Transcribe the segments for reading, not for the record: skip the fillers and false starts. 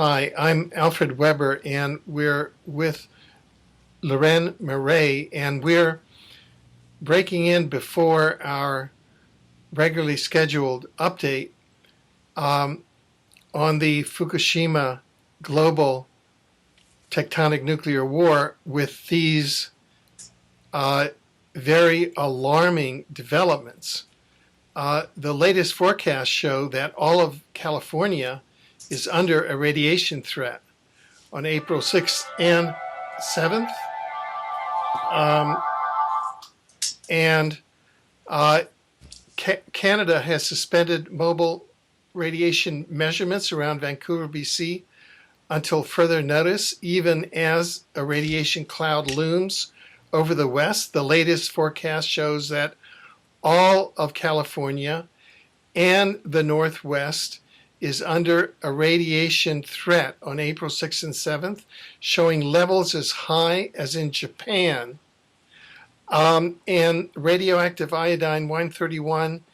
Hi, I'm Alfred Weber, and we're with Leuren Moret, and we're breaking in before our regularly scheduled update um, on the Fukushima global tectonic nuclear war with these very alarming developments. The latest forecasts show that all of California is under a radiation threat on April 6th and 7th. Um, and Canada has suspended mobile radiation measurements around Vancouver, BC, until further notice, even as a radiation cloud looms over the west. The latest forecast shows that all of California and the Northwest is under a radiation threat on April 6th and 7th, showing levels as high as in Japan. And radioactive iodine 131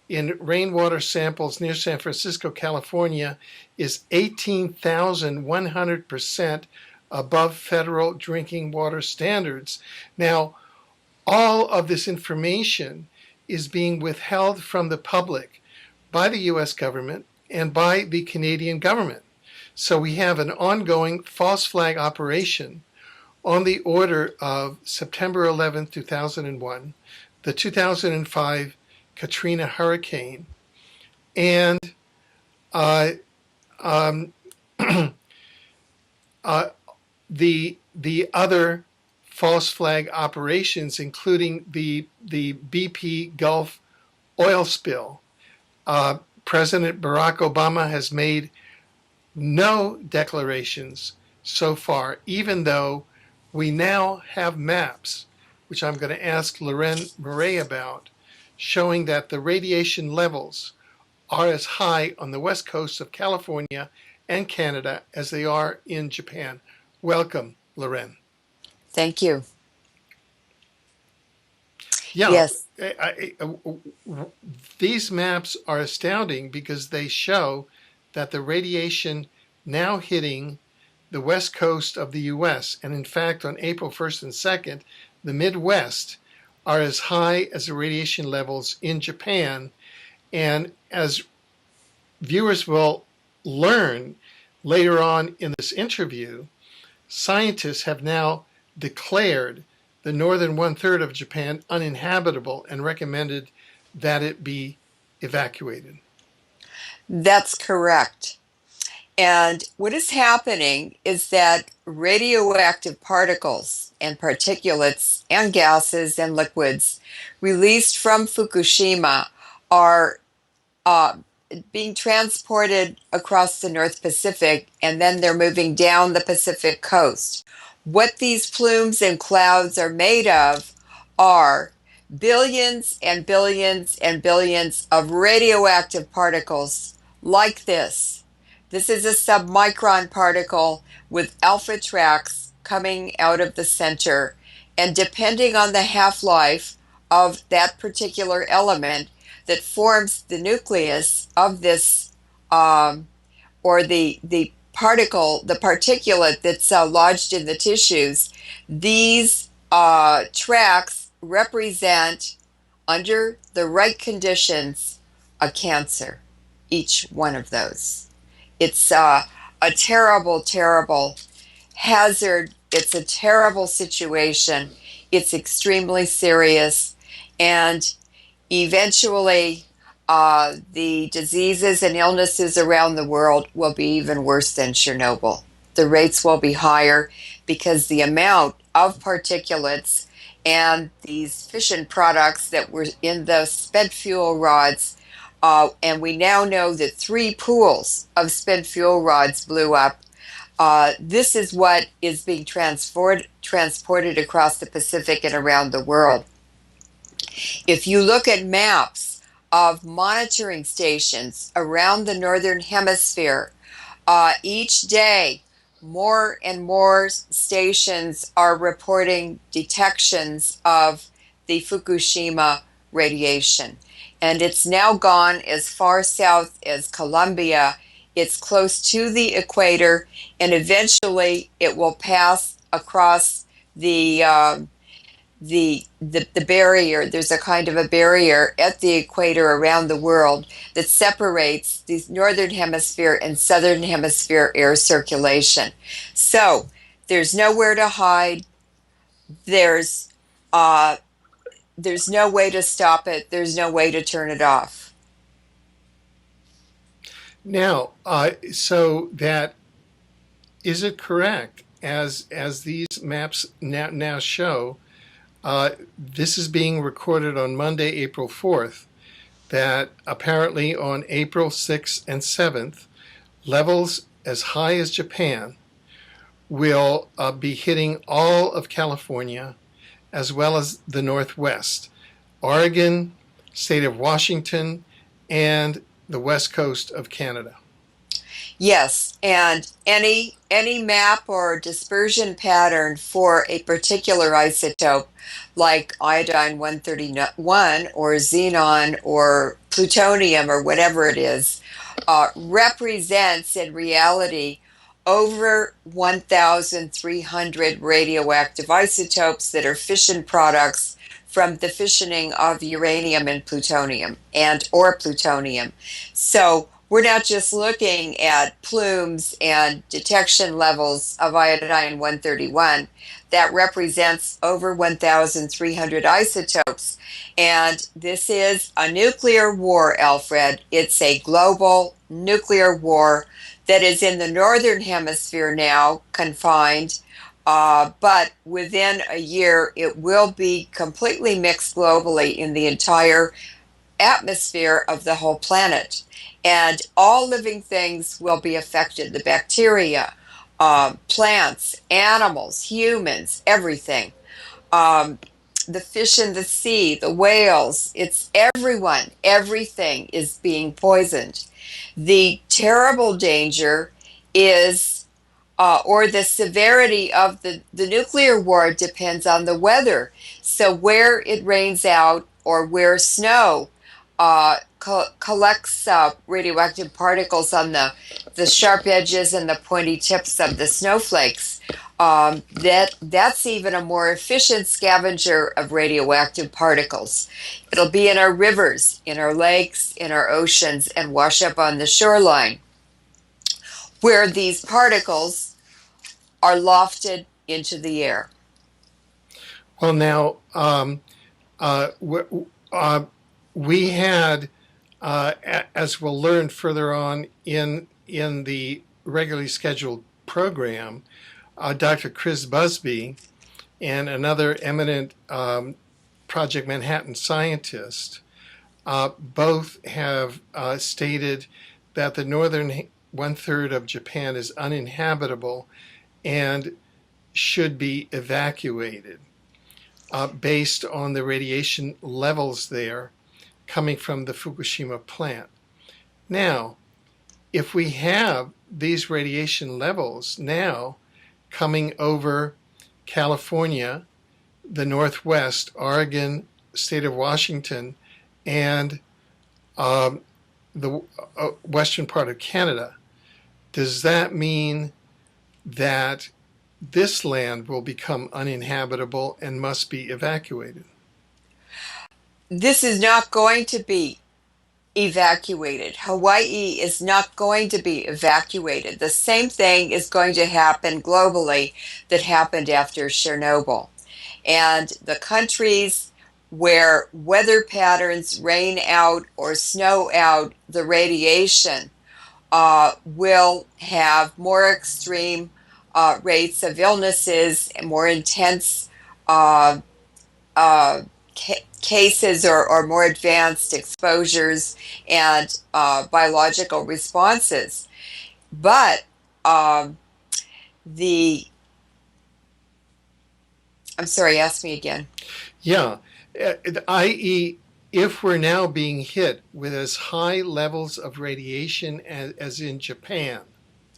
in rainwater samples near San Francisco, California, is 18,100% above federal drinking water standards. Now, all of this information is being withheld from the public by the US government and by the Canadian government. So we have an ongoing false flag operation on the order of September 11, 2001, the 2005 Katrina hurricane, and the other false flag operations, including the BP Gulf oil spill. President Barack Obama has made no declarations so far, even though we now have maps, which I'm going to ask Leuren Moret about, showing that the radiation levels are as high on the west coast of California and Canada as they are in Japan. Welcome, Leuren. Thank you. Yeah, Yes. These maps are astounding because they show that the radiation now hitting the west coast of the US, and in fact on April 1st and 2nd, the Midwest are as high as the radiation levels in Japan. And as viewers will learn later on in this interview, scientists have now declared the northern one-third of Japan uninhabitable and recommended that it be evacuated. That's correct. And what is happening is that radioactive particles and particulates and gases and liquids released from Fukushima are being transported across the North Pacific, and then they're moving down the Pacific coast. What these plumes and clouds are made of are billions and billions and billions of radioactive particles like this. This is a submicron particle with alpha tracks coming out of the center, and depending on the half-life of that particular element that forms the nucleus of this, or the particulate that's lodged in the tissues, these tracks represent, under the right conditions, a cancer, each one of those. It's a terrible, terrible hazard. It's a terrible situation. It's extremely serious. And eventually, the diseases and illnesses around the world will be even worse than Chernobyl. The rates will be higher because the amount of particulates and these fission products that were in the spent fuel rods, and we now know that 3 pools of spent fuel rods blew up. This is what is being transported across the Pacific and around the world. If you look at maps of monitoring stations around the Northern Hemisphere, each day more and more stations are reporting detections of the Fukushima radiation. And it's now gone as far south as Colombia It's close to the equator, and eventually it will pass across the barrier. There's a kind of a barrier at the equator around the world that separates the northern hemisphere and southern hemisphere air circulation. So there's nowhere to hide. There's uh, there's no way to stop it. There's no way to turn it off. Now, so that is it correct as these maps now show? This is being recorded on Monday, April 4th. That apparently on April 6th and 7th, levels as high as Japan will be hitting all of California as well as the Northwest, Oregon, state of Washington, and the west coast of Canada. Yes, and any map or dispersion pattern for a particular isotope, like iodine 131 or xenon or plutonium or whatever it is, represents in reality over 1,300 radioactive isotopes that are fission products from the fissioning of uranium and plutonium or plutonium. So we're not just looking at plumes and detection levels of iodine 131. That represents over 1,300 isotopes. And this is a nuclear war, Alfred. It's a global nuclear war that is in the northern hemisphere now, confined. But within a year, it will be completely mixed globally in the entire atmosphere of the whole planet. And all living things will be affected, the bacteria, plants, animals, humans, everything. Um, the fish in the sea, the whales, it's everyone, everything is being poisoned. The terrible danger is, or the severity of the nuclear war depends on the weather. So where it rains out or where snow collects radioactive particles on the sharp edges and the pointy tips of the snowflakes. That's even a more efficient scavenger of radioactive particles. It'll be in our rivers, in our lakes, in our oceans, and wash up on the shoreline, where these particles are lofted into the air. Well, now, we had, as we'll learn further on in the regularly scheduled program, Dr. Chris Busby and another eminent Project Manhattan scientist both have stated that the northern one-third of Japan is uninhabitable and should be evacuated based on the radiation levels there coming from the Fukushima plant. Now, if we have these radiation levels now coming over California, the Northwest, Oregon, state of Washington, and the western part of Canada, does that mean that this land will become uninhabitable and must be evacuated? This is not going to be evacuated. Hawaii is not going to be evacuated. The same thing is going to happen globally that happened after Chernobyl. And the countries where weather patterns rain out or snow out the radiation will have more extreme rates of illnesses and more intense cases or more advanced exposures and biological responses. But I'm sorry, ask me again. Yeah, i.e., if we're now being hit with as high levels of radiation as in Japan,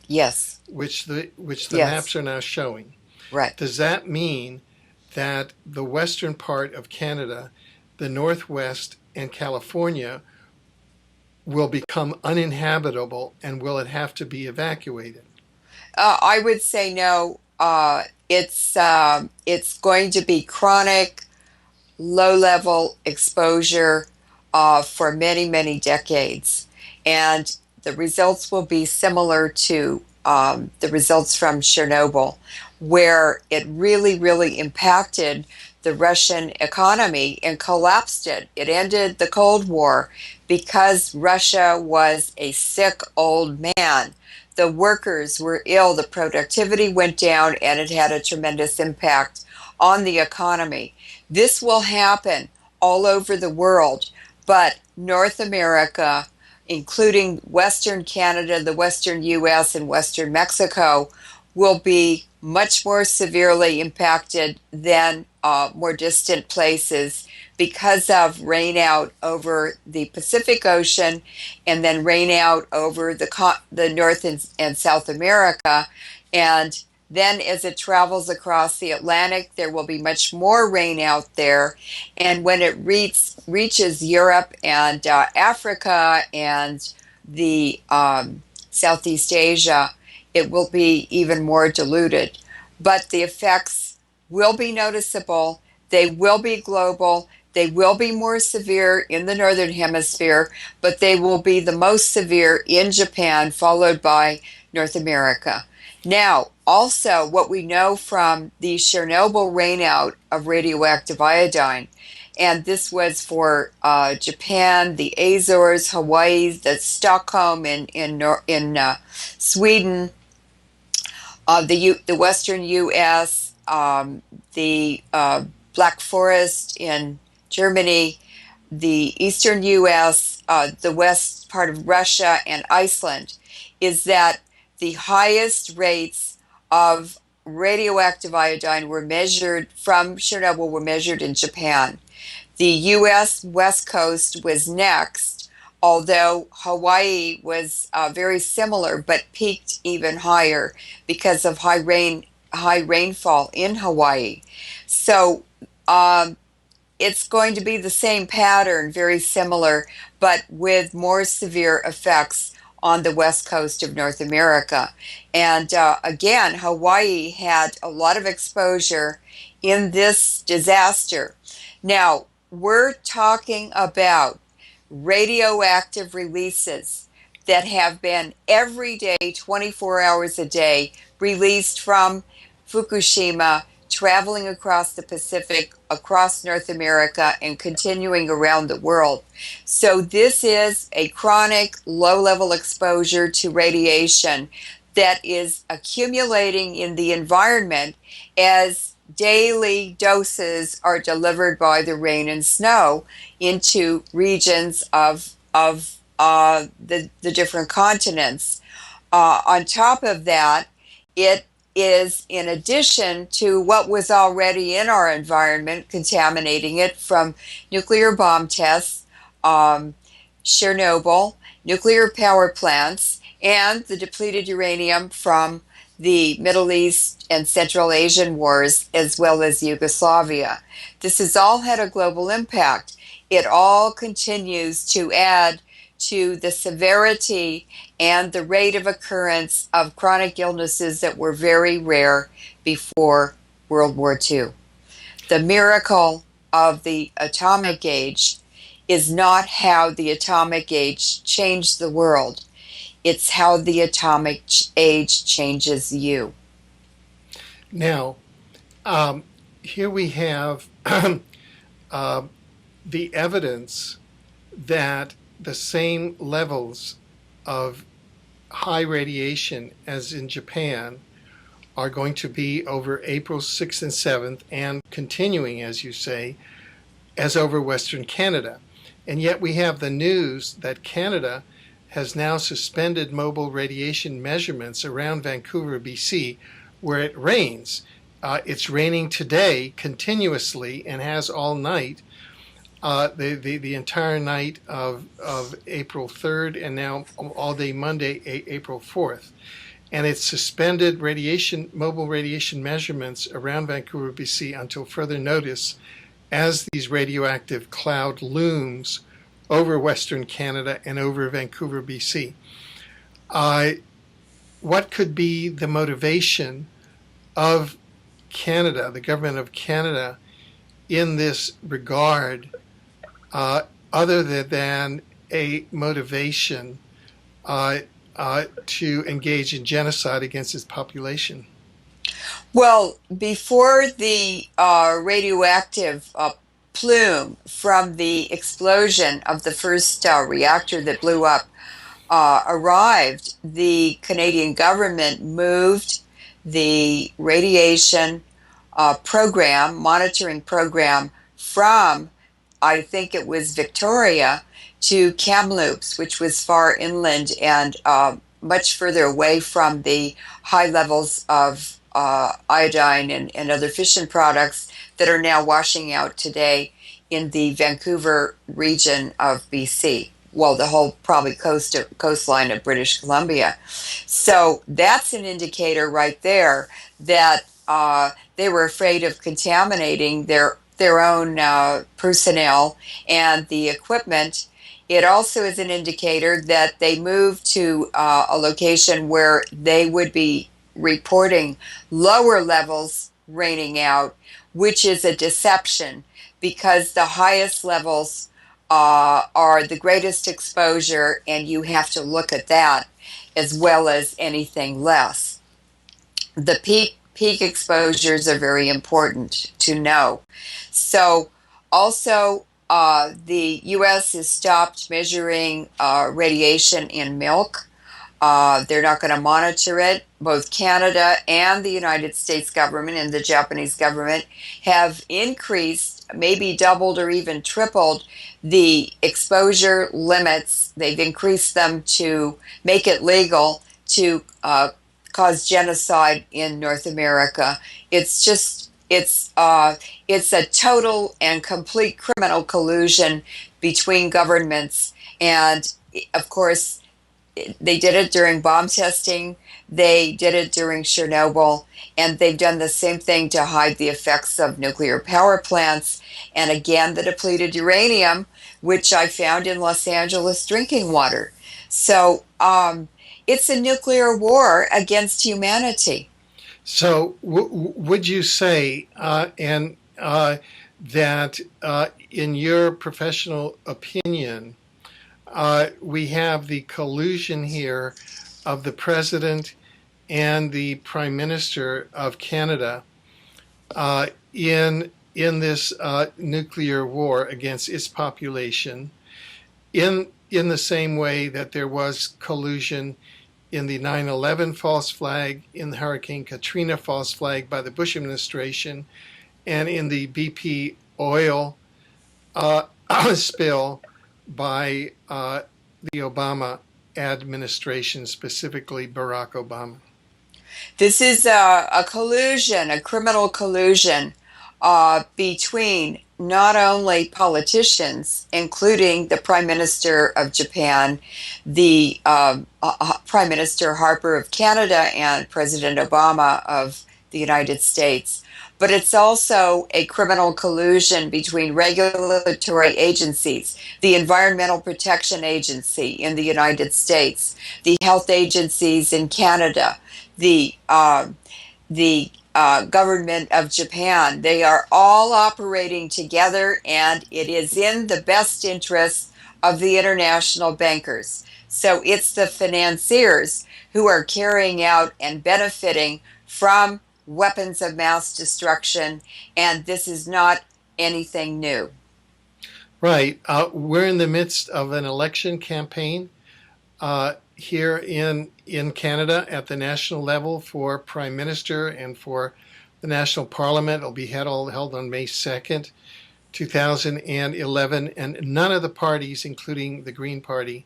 Yes. which the Yes. maps are now showing, Right. does that mean that the western part of Canada, the Northwest, and California will become uninhabitable, and will it have to be evacuated? I would say no. It's going to be chronic, low-level exposure for many, many decades, and the results will be similar to the results from Chernobyl, where it really, really impacted the Russian economy and collapsed it. It ended the Cold War because Russia was a sick old man. The workers were ill, the productivity went down, and it had a tremendous impact on the economy. This will happen all over the world, but North America, including Western Canada, the Western US, and Western Mexico, will be much more severely impacted than more distant places because of rainout over the Pacific Ocean and then rainout over the North and South America. And then as it travels across the Atlantic, there will be much more rain out there. And when it reaches Europe and Africa and the Southeast Asia, it will be even more diluted. But the effects will be noticeable. They will be global. They will be more severe in the Northern Hemisphere, but they will be the most severe in Japan, followed by North America. Now, also, what we know from the Chernobyl rainout of radioactive iodine, and this was for Japan, the Azores, Hawaii, the Stockholm in Sweden, the Western U.S., the Black Forest in Germany, the Eastern U.S., the west part of Russia, and Iceland, is that the highest rates of radioactive iodine were measured from Chernobyl were measured in Japan. The U.S. West Coast was next, although Hawaii was very similar but peaked even higher because of high rainfall in Hawaii. So it's going to be the same pattern, very similar, but with more severe effects on the west coast of North America. And again, Hawaii had a lot of exposure in this disaster. Now, we're talking about radioactive releases that have been every day, 24 hours a day, released from Fukushima, traveling across the Pacific, across North America, and continuing around the world. So this is a chronic, low-level exposure to radiation that is accumulating in the environment as daily doses are delivered by the rain and snow into regions of the different continents. On top of that, it is in addition to what was already in our environment, contaminating it from nuclear bomb tests, Chernobyl, nuclear power plants, and the depleted uranium from the Middle East and Central Asian wars, as well as Yugoslavia. This has all had a global impact. It all continues to add to the severity and the rate of occurrence of chronic illnesses that were very rare before World War II. The miracle of the atomic age is not how the atomic age changed the world. It's how the atomic age changes you. Now, here we have the evidence that the same levels of high radiation as in Japan are going to be over April 6th and 7th and continuing, as you say, as over Western Canada. And yet we have the news that Canada has now suspended mobile radiation measurements around Vancouver, BC, where it rains. It's raining today continuously and has all night, the entire night of April 3rd and now all day Monday, April 4th. And it's suspended mobile radiation measurements around Vancouver, BC until further notice as these radioactive cloud looms over Western Canada and over Vancouver, BC. What could be the motivation of Canada, the government of Canada, in this regard, other than a motivation to engage in genocide against its population? Well, before the radioactive plume from the explosion of the first reactor that blew up arrived, the Canadian government moved the radiation monitoring program from, I think it was Victoria, to Kamloops, which was far inland and much further away from the high levels of iodine and other fission products that are now washing out today in the Vancouver region of BC. Well, the whole probably coastline of British Columbia. So that's an indicator right there that they were afraid of contaminating their own personnel and the equipment. It also is an indicator that they moved to a location where they would be reporting lower levels raining out, which is a deception because the highest levels are the greatest exposure, and you have to look at that as well as anything less. The peak exposures are very important to know. So also the U.S. has stopped measuring radiation in milk. They're not going to monitor it. Both Canada and the United States government and the Japanese government have increased, maybe doubled or even tripled the exposure limits. They've increased them to make it legal to cause genocide in North America. It's a total and complete criminal collusion between governments, and of course they did it during bomb testing, they did it during Chernobyl, and they've done the same thing to hide the effects of nuclear power plants, and again the depleted uranium, which I found in Los Angeles drinking water. So it's a nuclear war against humanity. So, would you say, that in your professional opinion, we have the collusion here of the president and the prime minister of Canada in this nuclear war against its population, in the same way that there was collusion in the 9/11 false flag, in the Hurricane Katrina false flag by the Bush administration, and in the BP oil spill by the Obama administration, specifically Barack Obama? This is a collusion, a criminal collusion between not only politicians, including the Prime Minister of Japan, the Prime Minister Harper of Canada, and President Obama of the United States, but it's also a criminal collusion between regulatory agencies, the Environmental Protection Agency in the United States, the health agencies in Canada, the government of Japan. They are all operating together, and it is in the best interests of the international bankers. So it's the financiers who are carrying out and benefiting from weapons of mass destruction, and this is not anything new. Right. We're in the midst of an election campaign here in Canada at the national level for Prime Minister and for the National Parliament. It'll be held on May 2nd, 2011, and none of the parties, including the Green Party,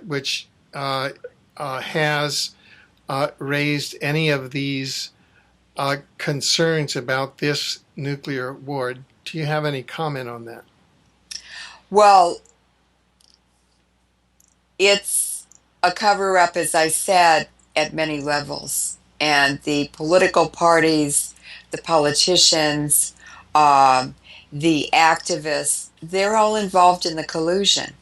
which has raised any of these concerns about this nuclear war. Do you have any comment on that? Well, it's a cover-up, as I said, at many levels. And the political parties, the politicians, the activists, they're all involved in the collusion.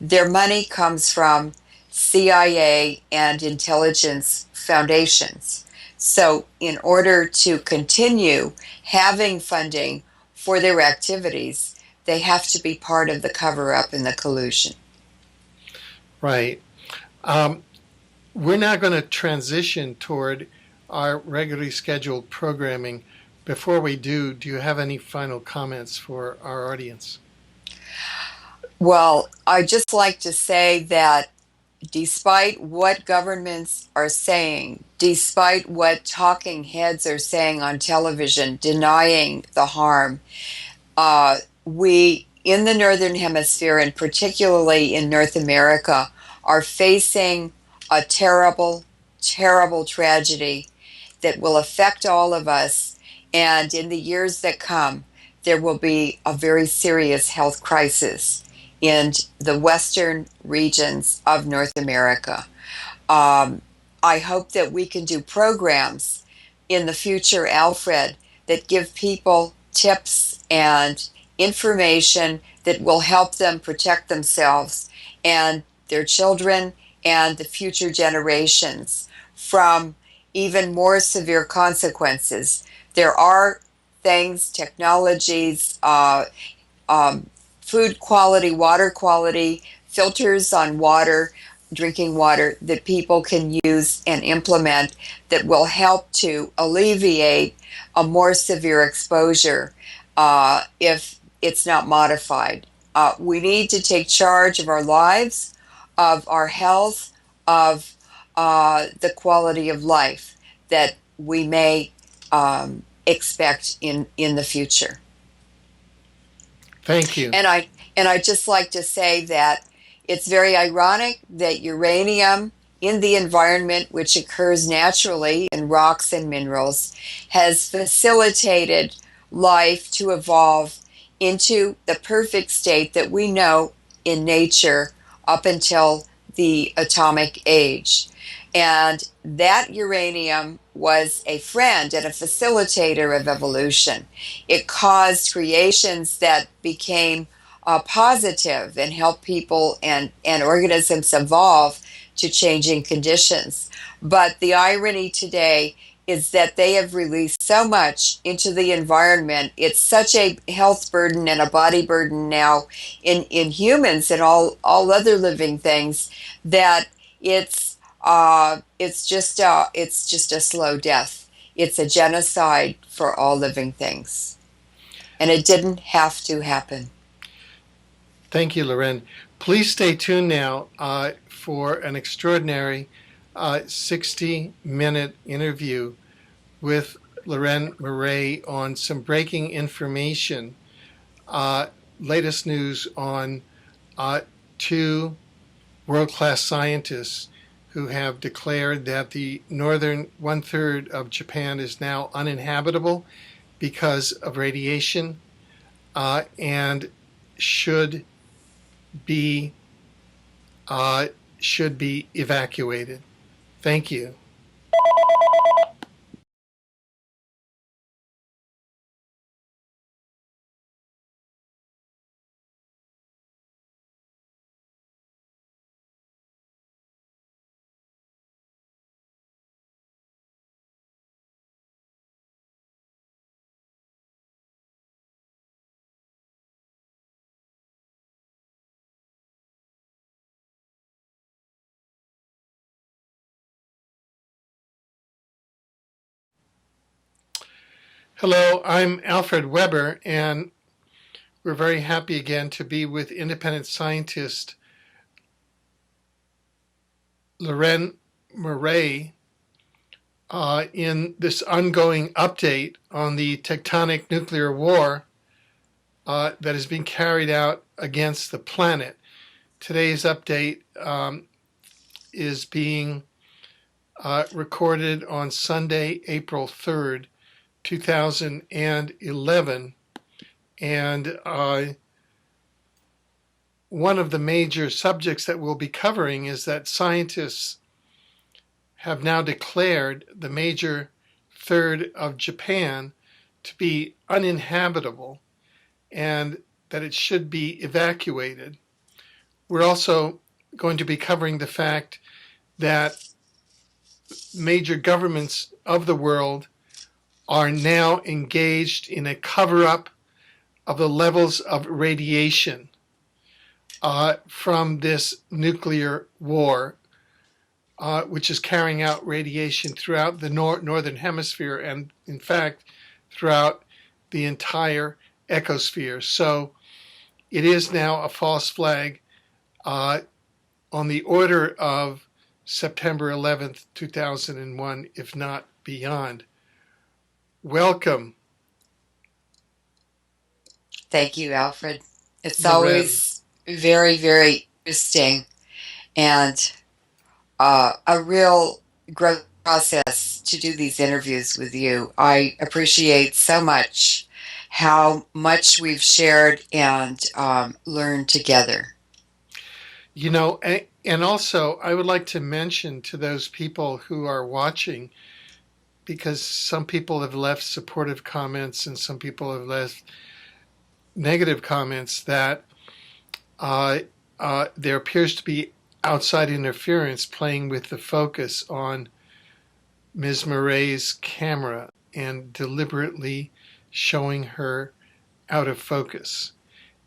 Their money comes from CIA and intelligence foundations. So, in order to continue having funding for their activities, they have to be part of the cover up and the collusion. Right. We're now going to transition toward our regularly scheduled programming. Before we do you have any final comments for our audience? Well, I'd just like to say that despite what governments are saying, despite what talking heads are saying on television, denying the harm, we in the Northern Hemisphere, and particularly in North America, are facing a terrible, terrible tragedy that will affect all of us. And in the years that come, there will be a very serious health crisis in the western regions of North America. Um, I hope that we can do programs in the future, Alfred, that give people tips and information that will help them protect themselves and their children and the future generations from even more severe consequences. There are things, technologies, food quality, water quality, filters on water, drinking water that people can use and implement that will help to alleviate a more severe exposure if it's not modified. We need to take charge of our lives, of our health, of the quality of life that we may expect in the future. Thank you. And I just like to say that it's very ironic that uranium in the environment, which occurs naturally in rocks and minerals, has facilitated life to evolve into the perfect state that we know in nature up until the atomic age. And that uranium was a friend and a facilitator of evolution. It caused creations that became positive and helped people and organisms evolve to changing conditions. But the irony today is that they have released so much into the environment. It's such a health burden and a body burden now in humans and all other living things that it's just a slow death. It's a genocide for all living things, and it didn't have to happen. Thank you, Leuren. Please stay tuned now for an extraordinary 60-minute interview with Leuren Moret on some breaking information, latest news on two world-class scientists who have declared that the northern one-third of Japan is now uninhabitable because of radiation and should be evacuated. Thank you. Hello, I'm Alfred Weber, and we're very happy again to be with independent scientist Leuren Moret in this ongoing update on the tectonic nuclear war that is being carried out against the planet. Today's update is being recorded on Sunday, April 3rd, 2011. And one of the major subjects that we'll be covering is that scientists have now declared the major third of Japan to be uninhabitable. and that it should be evacuated. We're also going to be covering the fact that major governments of the world are now engaged in a cover-up of the levels of radiation from this nuclear war, which is carrying out radiation throughout the northern hemisphere and, in fact, throughout the entire ecosphere. So it is now a false flag on the order of September 11th, 2001, if not beyond. Welcome. Thank you, Alfred. It's Leuren. always very, very interesting and a real growth process to do these interviews with you. I appreciate so much how much we've shared and learned together. You know, and also I would like to mention to those people who are watching, because some people have left supportive comments and some people have left negative comments, that there appears to be outside interference playing with the focus on Ms. Moret's camera and deliberately showing her out of focus.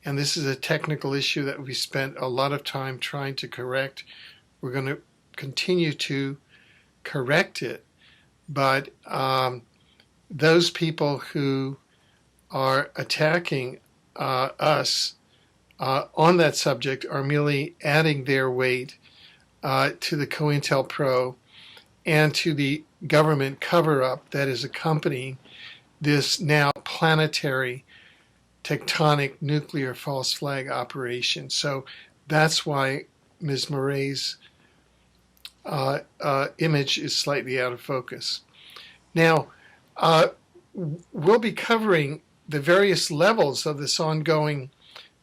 And this is a technical issue that we spent a lot of time trying to correct. We're going to continue to correct it. But those people who are attacking us on that subject are merely adding their weight to the COINTELPRO and to the government cover-up that is accompanying this now planetary tectonic nuclear false flag operation. So that's why Ms. Moret's image is slightly out of focus. Now, we'll be covering the various levels of this ongoing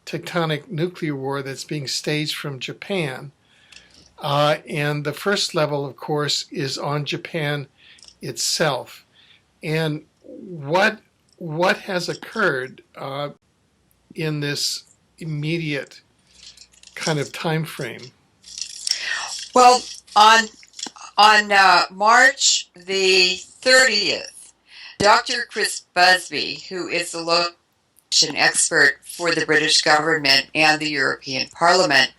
tectonic nuclear war that's being staged from Japan. And the first level, of course, is on Japan itself. And what has occurred in this immediate kind of time frame? Well, on March the 30th, Dr. Chris Busby, who is the location expert for the British government and the European Parliament,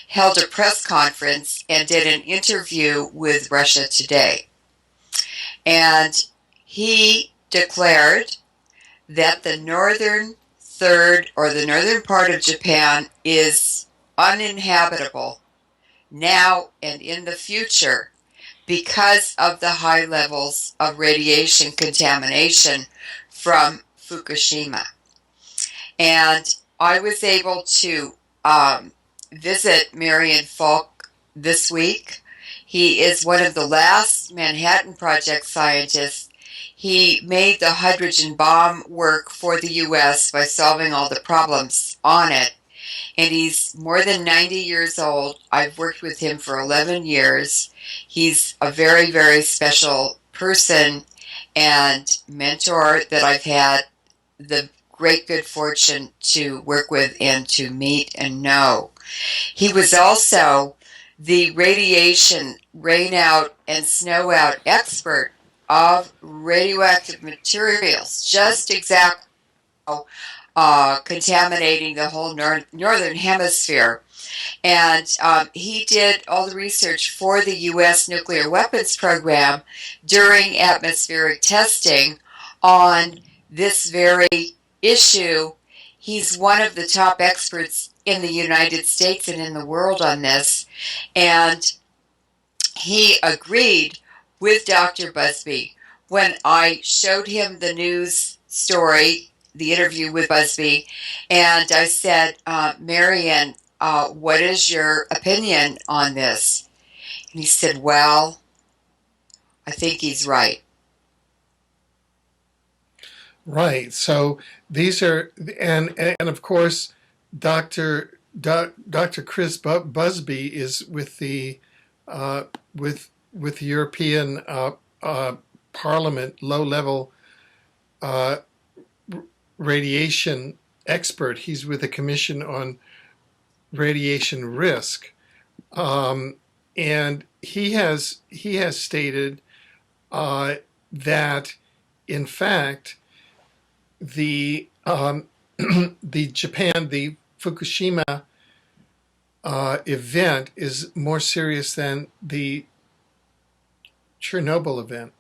held a press conference and did an interview with Russia Today. And he declared that the northern third, or the northern part of Japan, is uninhabitable now and in the future because of the high levels of radiation contamination from Fukushima. And I was able to visit Marion Falk this week. He is one of the last Manhattan Project scientists. He made the hydrogen bomb work for the U.S. by solving all the problems on it. And he's more than 90 years old. I've worked with him for 11 years. He's a very, very special person and mentor that I've had the great good fortune to work with and to meet and know. He was also the radiation rainout and snowout expert of radioactive materials, just exactly contaminating the whole northern hemisphere. And he did all the research for the U.S. nuclear weapons program during atmospheric testing on this very issue. He's one of the top experts in the United States and in the world on this. And he agreed with Dr. Busby when I showed him the news story, the interview with Busby, and I said, Marion, what is your opinion on this? And he said, well, I think he's right. Right. So these are, and of course, Dr. Chris Busby is with the with the European Parliament low-level radiation expert. He's with the Commission on Radiation Risk, and he has stated that, in fact, the the Fukushima event is more serious than the Chernobyl event.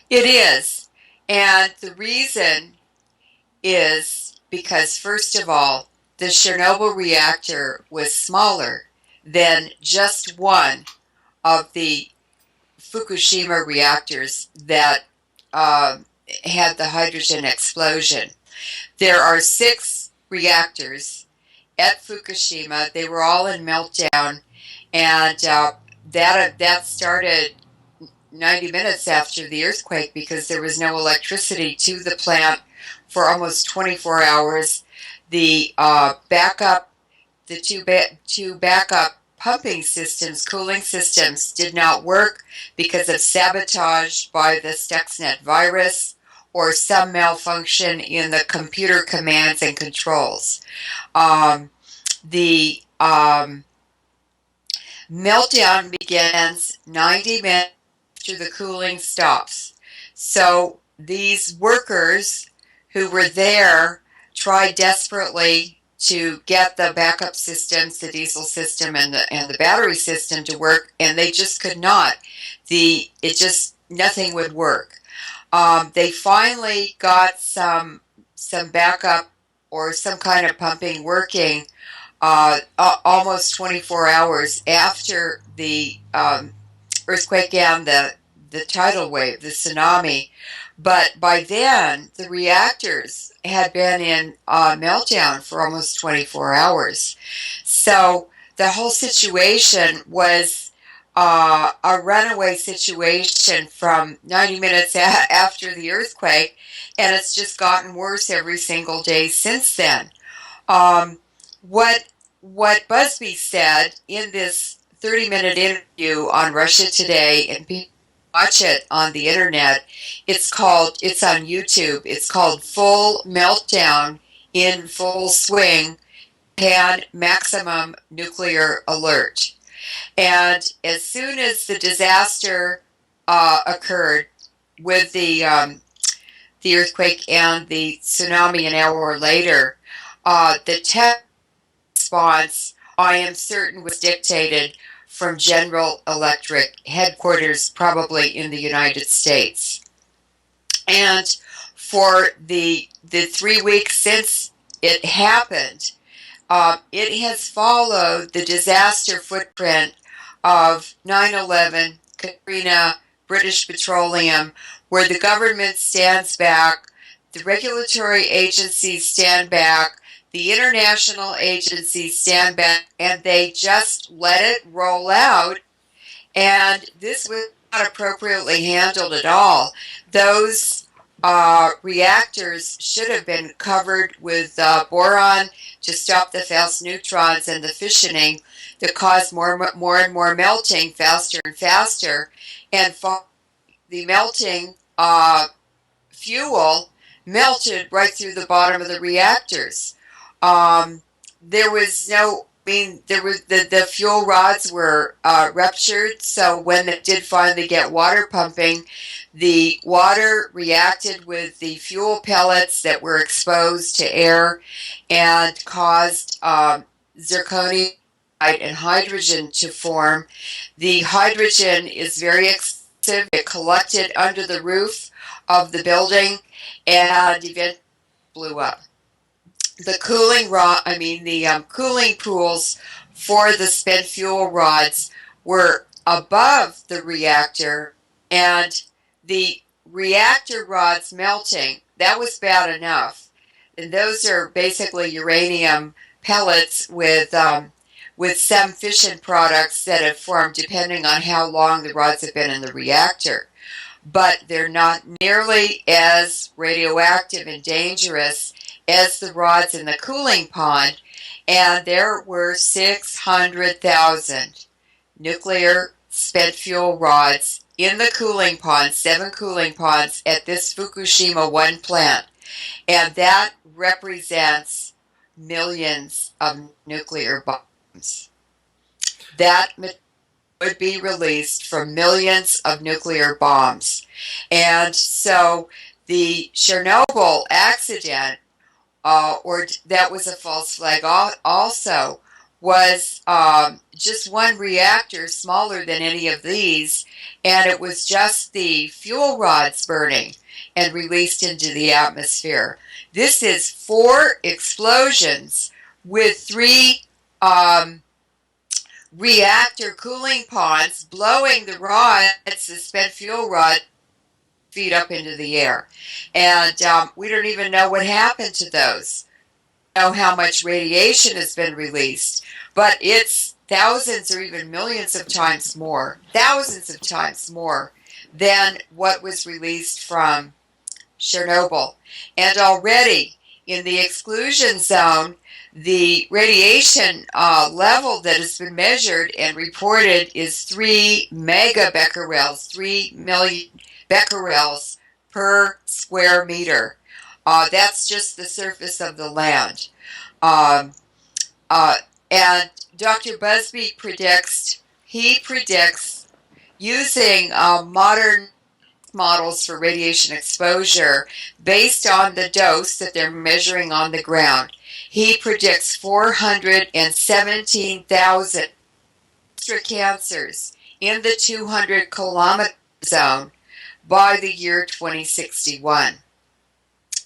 It is. And the reason is because, first of all, the Chernobyl reactor was smaller than just one of the Fukushima reactors that had the hydrogen explosion. There are 6 reactors at Fukushima. They were all in meltdown, and that started 90 minutes after the earthquake because there was no electricity to the plant for almost 24 hours. The two backup pumping systems, cooling systems, did not work because of sabotage by the Stuxnet virus or some malfunction in the computer commands and controls. The meltdown begins 90 minutes after the cooling stops. So these workers who were there tried desperately to get the backup systems, the diesel system and the battery system to work, and they just could not. Nothing would work. They finally got some backup or some kind of pumping working almost 24 hours after the earthquake and the tidal wave, the tsunami. But by then, the reactors had been in meltdown for almost 24 hours. So the whole situation was a runaway situation from 90 minutes after the earthquake, and it's just gotten worse every single day since then. What Busby said in this 30-minute interview on Russia Today, and people watch it on the internet, it's on YouTube. It's called Full Meltdown in Full Swing, Japan Maximum Nuclear Alert. And as soon as the disaster occurred with the earthquake and the tsunami an hour later, the tech response, I am certain, was dictated from General Electric headquarters, probably in the United States. And for the 3 weeks since it happened, it has followed the disaster footprint of 9/11, Katrina, British Petroleum, where the government stands back, the regulatory agencies stand back, the international agencies stand back, and they just let it roll out. And this was not appropriately handled at all. Those reactors should have been covered with boron to stop the fast neutrons and the fissioning that cause more and more melting faster and faster. And the melting fuel melted right through the bottom of the reactors. There was no, the fuel rods were ruptured, so when it did finally get water pumping, the water reacted with the fuel pellets that were exposed to air and caused zirconium and hydrogen to form. The hydrogen is very expensive. It collected under the roof of the building and eventually blew up. The cooling pools for the spent fuel rods were above the reactor, and the reactor rods melting, that was bad enough. And those are basically uranium pellets with some fission products that have formed depending on how long the rods have been in the reactor. But they're not nearly as radioactive and dangerous as the rods in the cooling pond, and there were 600,000 nuclear spent fuel rods in the cooling pond, 7 cooling ponds at this Fukushima 1 plant. and that represents millions of nuclear bombs. That would be released from millions of nuclear bombs. And so the Chernobyl accident, or that was a false flag also, was just one reactor smaller than any of these, and it was just the fuel rods burning and released into the atmosphere. This is 4 explosions with 3 reactor cooling ponds blowing the rods, the spent fuel rod, feet up into the air. And we don't even know what happened to those. We know how much radiation has been released, but it's thousands or even millions of times more, thousands of times more than what was released from Chernobyl. And already in the exclusion zone, the radiation level that has been measured and reported is 3 megabecquerels, 3 million becquerels per square meter. That's just the surface of the land. Um, and Dr. Busby predicts using modern models for radiation exposure based on the dose that they're measuring on the ground. He predicts 417,000 extra cancers in the 200-kilometer zone by the year 2061.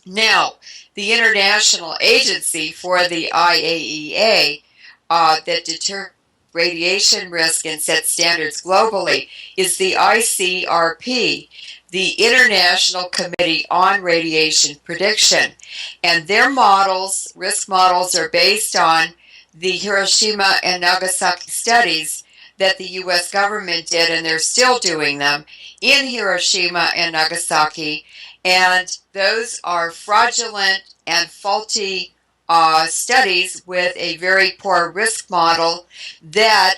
Now, the International Agency for the IAEA that determines radiation risk and sets standards globally is the ICRP, the International Committee on Radiation Prediction. And their models, risk models, are based on the Hiroshima and Nagasaki studies that the U.S. government did, and they're still doing them in Hiroshima and Nagasaki. And those are fraudulent and faulty studies with a very poor risk model that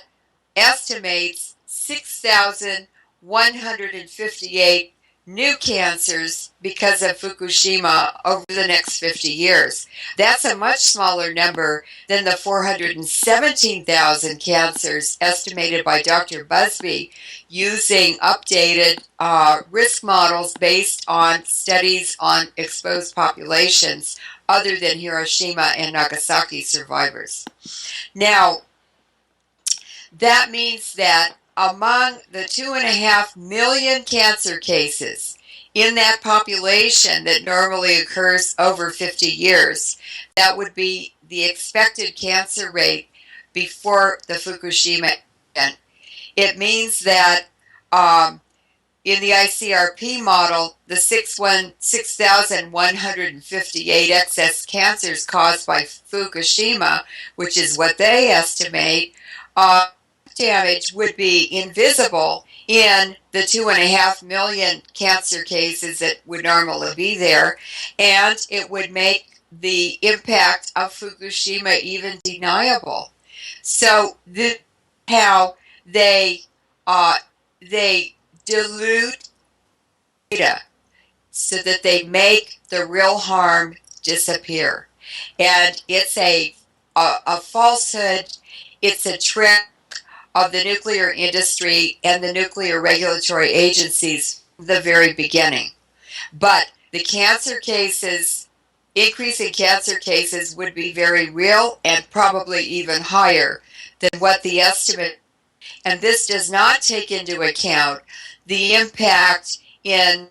estimates 6,158 new cancers because of Fukushima over the next 50 years. That's a much smaller number than the 417,000 cancers estimated by Dr. Busby using updated risk models based on studies on exposed populations other than Hiroshima and Nagasaki survivors. Now, that means that among the 2.5 million cancer cases in that population that normally occurs over 50 years, that would be the expected cancer rate before the Fukushima event. It means that in the ICRP model, the 6,158 excess cancers caused by Fukushima, which is what they estimate, damage would be invisible in the 2.5 million cancer cases that would normally be there, and it would make the impact of Fukushima even deniable. So this is how they dilute data so that they make the real harm disappear. And it's a falsehood. It's a trick of the nuclear industry and the nuclear regulatory agencies from the very beginning. But the cancer cases, increase in cancer cases would be very real and probably even higher than what the estimate. And this does not take into account the impact in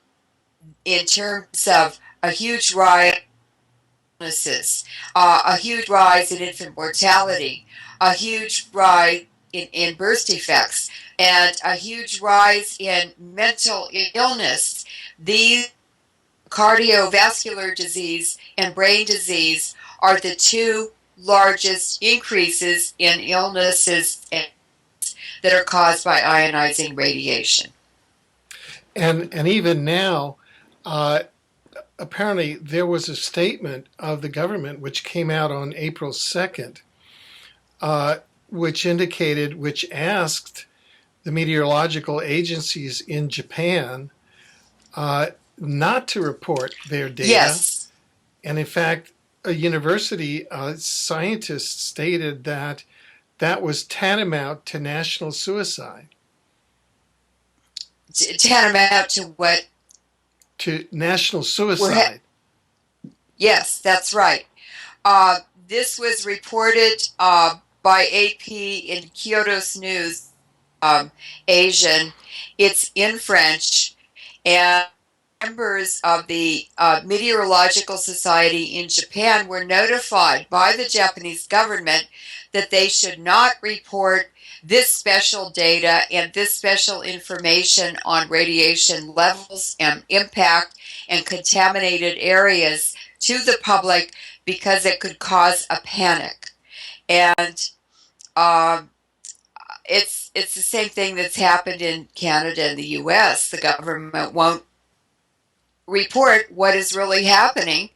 terms of a huge rise in illnesses, a huge rise in infant mortality, a huge rise in birth defects, and a huge rise in mental illness. These cardiovascular disease and brain disease are the 2 largest increases in illnesses that are caused by ionizing radiation. And even now, apparently there was a statement of the government which came out on April 2nd, which asked the meteorological agencies in Japan not to report their data. Yes. And in fact, a university scientist stated that that was tantamount to national suicide. Tantamount to what? To national We're suicide. Yes, that's right. This was reported by AP in Kyoto's News Asian. It's in French, and members of the Meteorological Society in Japan were notified by the Japanese government that they should not report this special data and this special information on radiation levels and impact and contaminated areas to the public because it could cause a panic. And um, it's the same thing that's happened in Canada and the US. The government won't report what is really happening.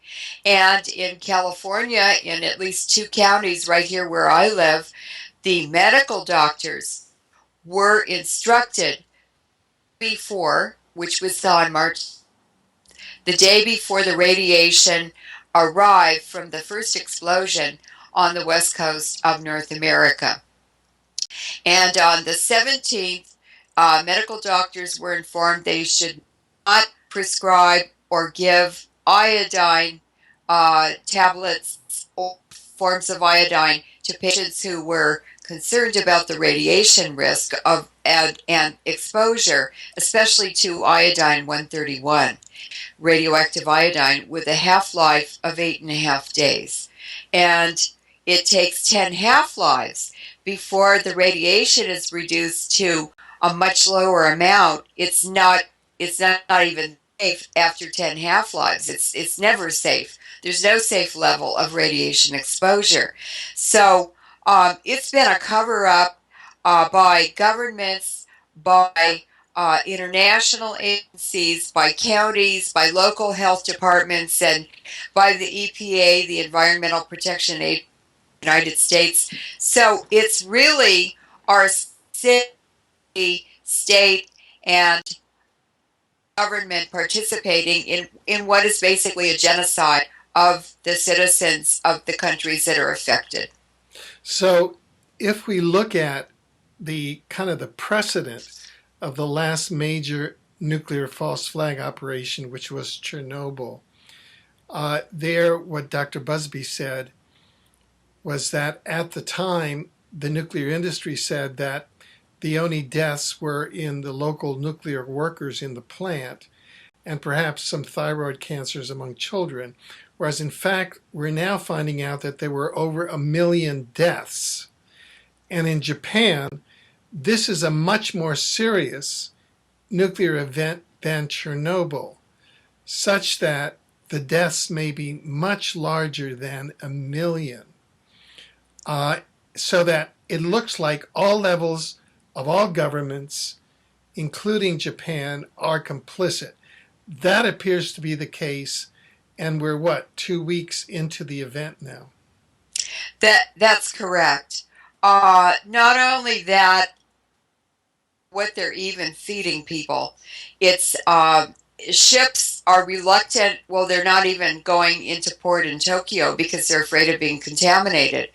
And in California, in at least 2 counties right here where I live, the medical doctors were instructed before, which was on March, the day before the radiation arrived from the first explosion on the west coast of North America. And on the 17th, medical doctors were informed they should not prescribe or give iodine tablets or forms of iodine to patients who were concerned about the radiation risk of and exposure, especially to iodine 131, radioactive iodine, with a half-life of 8.5 days. And it takes 10 half-lives before the radiation is reduced to a much lower amount. It's not even safe after 10 half-lives. It's never safe. There's no safe level of radiation exposure. So it's been a cover-up by governments, by international agencies, by counties, by local health departments, and by the EPA, the Environmental Protection Agency of the United States. So it's really our city, state, and government participating in what is basically a genocide of the citizens of the countries that are affected. So if we look at the kind of the precedent of the last major nuclear false flag operation, which was Chernobyl, what Dr. Busby said was that at the time, the nuclear industry said that the only deaths were in the local nuclear workers in the plant and perhaps some thyroid cancers among children, whereas in fact, we're now finding out that there were over 1 million deaths. And in Japan, this is a much more serious nuclear event than Chernobyl, such that the deaths may be much larger than 1 million. So that it looks like all levels of all governments, including Japan, are complicit. That appears to be the case, and we're 2 weeks into the event now? That's correct. Not only that, what they're even feeding people. It's ships are reluctant. Well, they're not even going into port in Tokyo because they're afraid of being contaminated.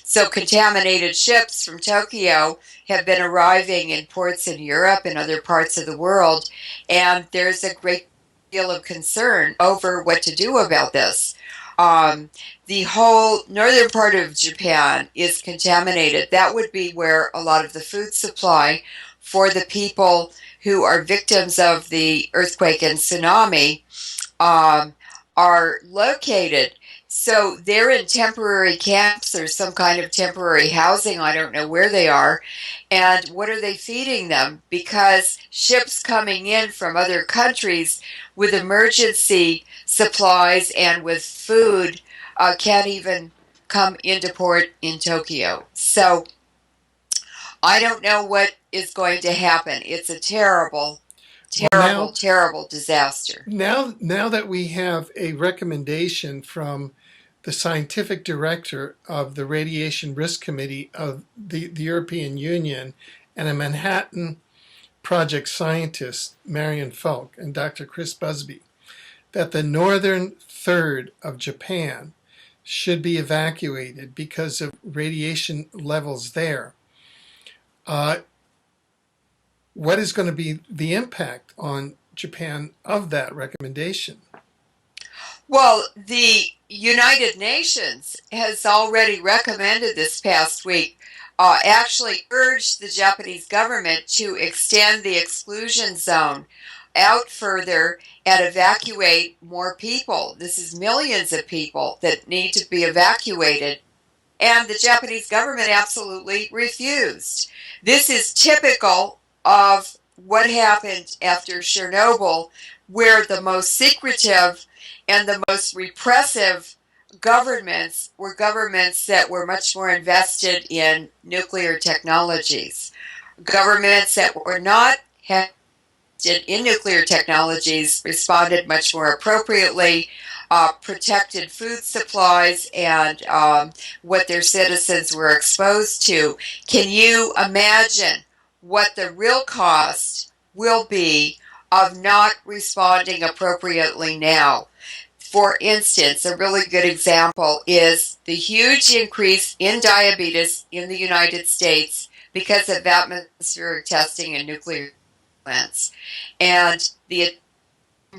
So contaminated ships from Tokyo have been arriving in ports in Europe and other parts of the world, and there's a great deal of concern over what to do about this. The whole northern part of Japan is contaminated. That would be where a lot of the food supply for the people who are victims of the earthquake and tsunami are located. So they're in temporary camps or some kind of temporary housing. I don't know where they are. And what are they feeding them? Because ships coming in from other countries with emergency supplies and with food can't even come into port in Tokyo. So I don't know what is going to happen. It's a terrible, terrible disaster. Now that we have a recommendation from the scientific director of the Radiation Risk Committee of the European Union and a Manhattan Project scientist, Marion Falk, and Dr. Chris Busby, that the northern third of Japan should be evacuated because of radiation levels there. What is going to be the impact on Japan of that recommendation? Well, the United Nations has already recommended this past week, actually urged the Japanese government to extend the exclusion zone out further and evacuate more people. This is millions of people that need to be evacuated. And the Japanese government absolutely refused. This is typical of what happened after Chernobyl, where the most secretive and the most repressive governments were governments that were much more invested in nuclear technologies. Governments that were not in nuclear technologies responded much more appropriately, protected food supplies and what their citizens were exposed to. Can you imagine what the real cost will be of not responding appropriately now? For instance, a really good example is the huge increase in diabetes in the United States because of atmospheric testing and nuclear plants. And the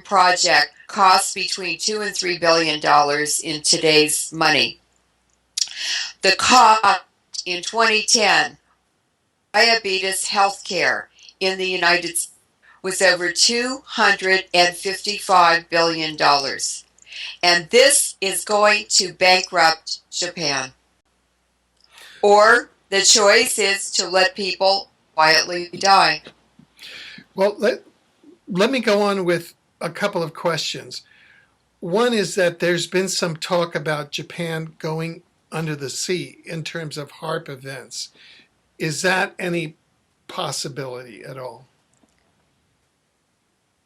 project costs between $2 and $3 billion in today's money. The cost in 2010, diabetes healthcare in the United States was over $255 billion. And this is going to bankrupt Japan. Or the choice is to let people quietly die. Well, let me go on with a couple of questions. One is that there's been some talk about Japan going under the sea in terms of HAARP events. Is that any possibility at all?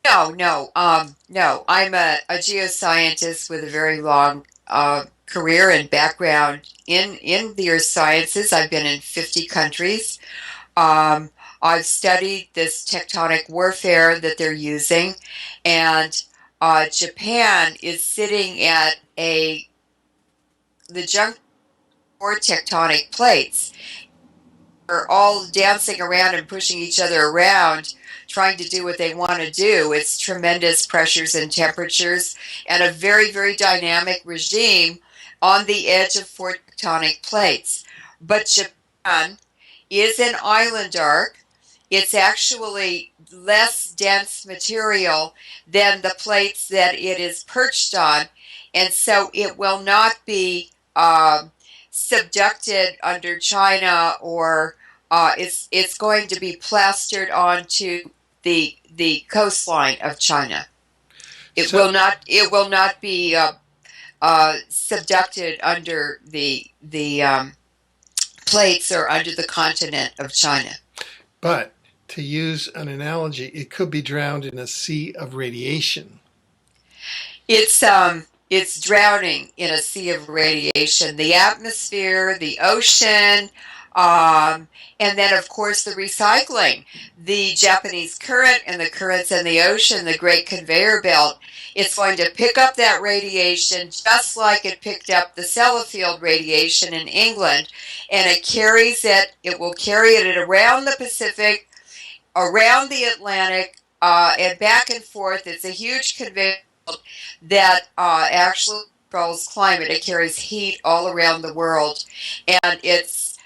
No. I'm a geoscientist with a very long career and background in the earth sciences. I've been in 50 countries. I've studied this tectonic warfare that they're using, and Japan is sitting at the junction for tectonic plates. Are all dancing around and pushing each other around, trying to do what they want to do. It's tremendous pressures and temperatures and a very, very dynamic regime on the edge of four tectonic plates. But Japan is an island arc. It's actually less dense material than the plates that it is perched on, and so it will not be subducted under China, or it's going to be plastered onto the coastline of China. It will not be subducted under the plates or under the continent of China. But to use an analogy, it could be drowned in a sea of radiation. It's drowning in a sea of radiation. The atmosphere, the ocean, and then of course the recycling. The Japanese current and the currents in the ocean, the great conveyor belt, it's going to pick up that radiation just like it picked up the Sellafield radiation in England, and it will carry it around the Pacific, around the Atlantic, and back and forth. It's a huge conveyor belt that actually controls climate. It carries heat all around the world, and it's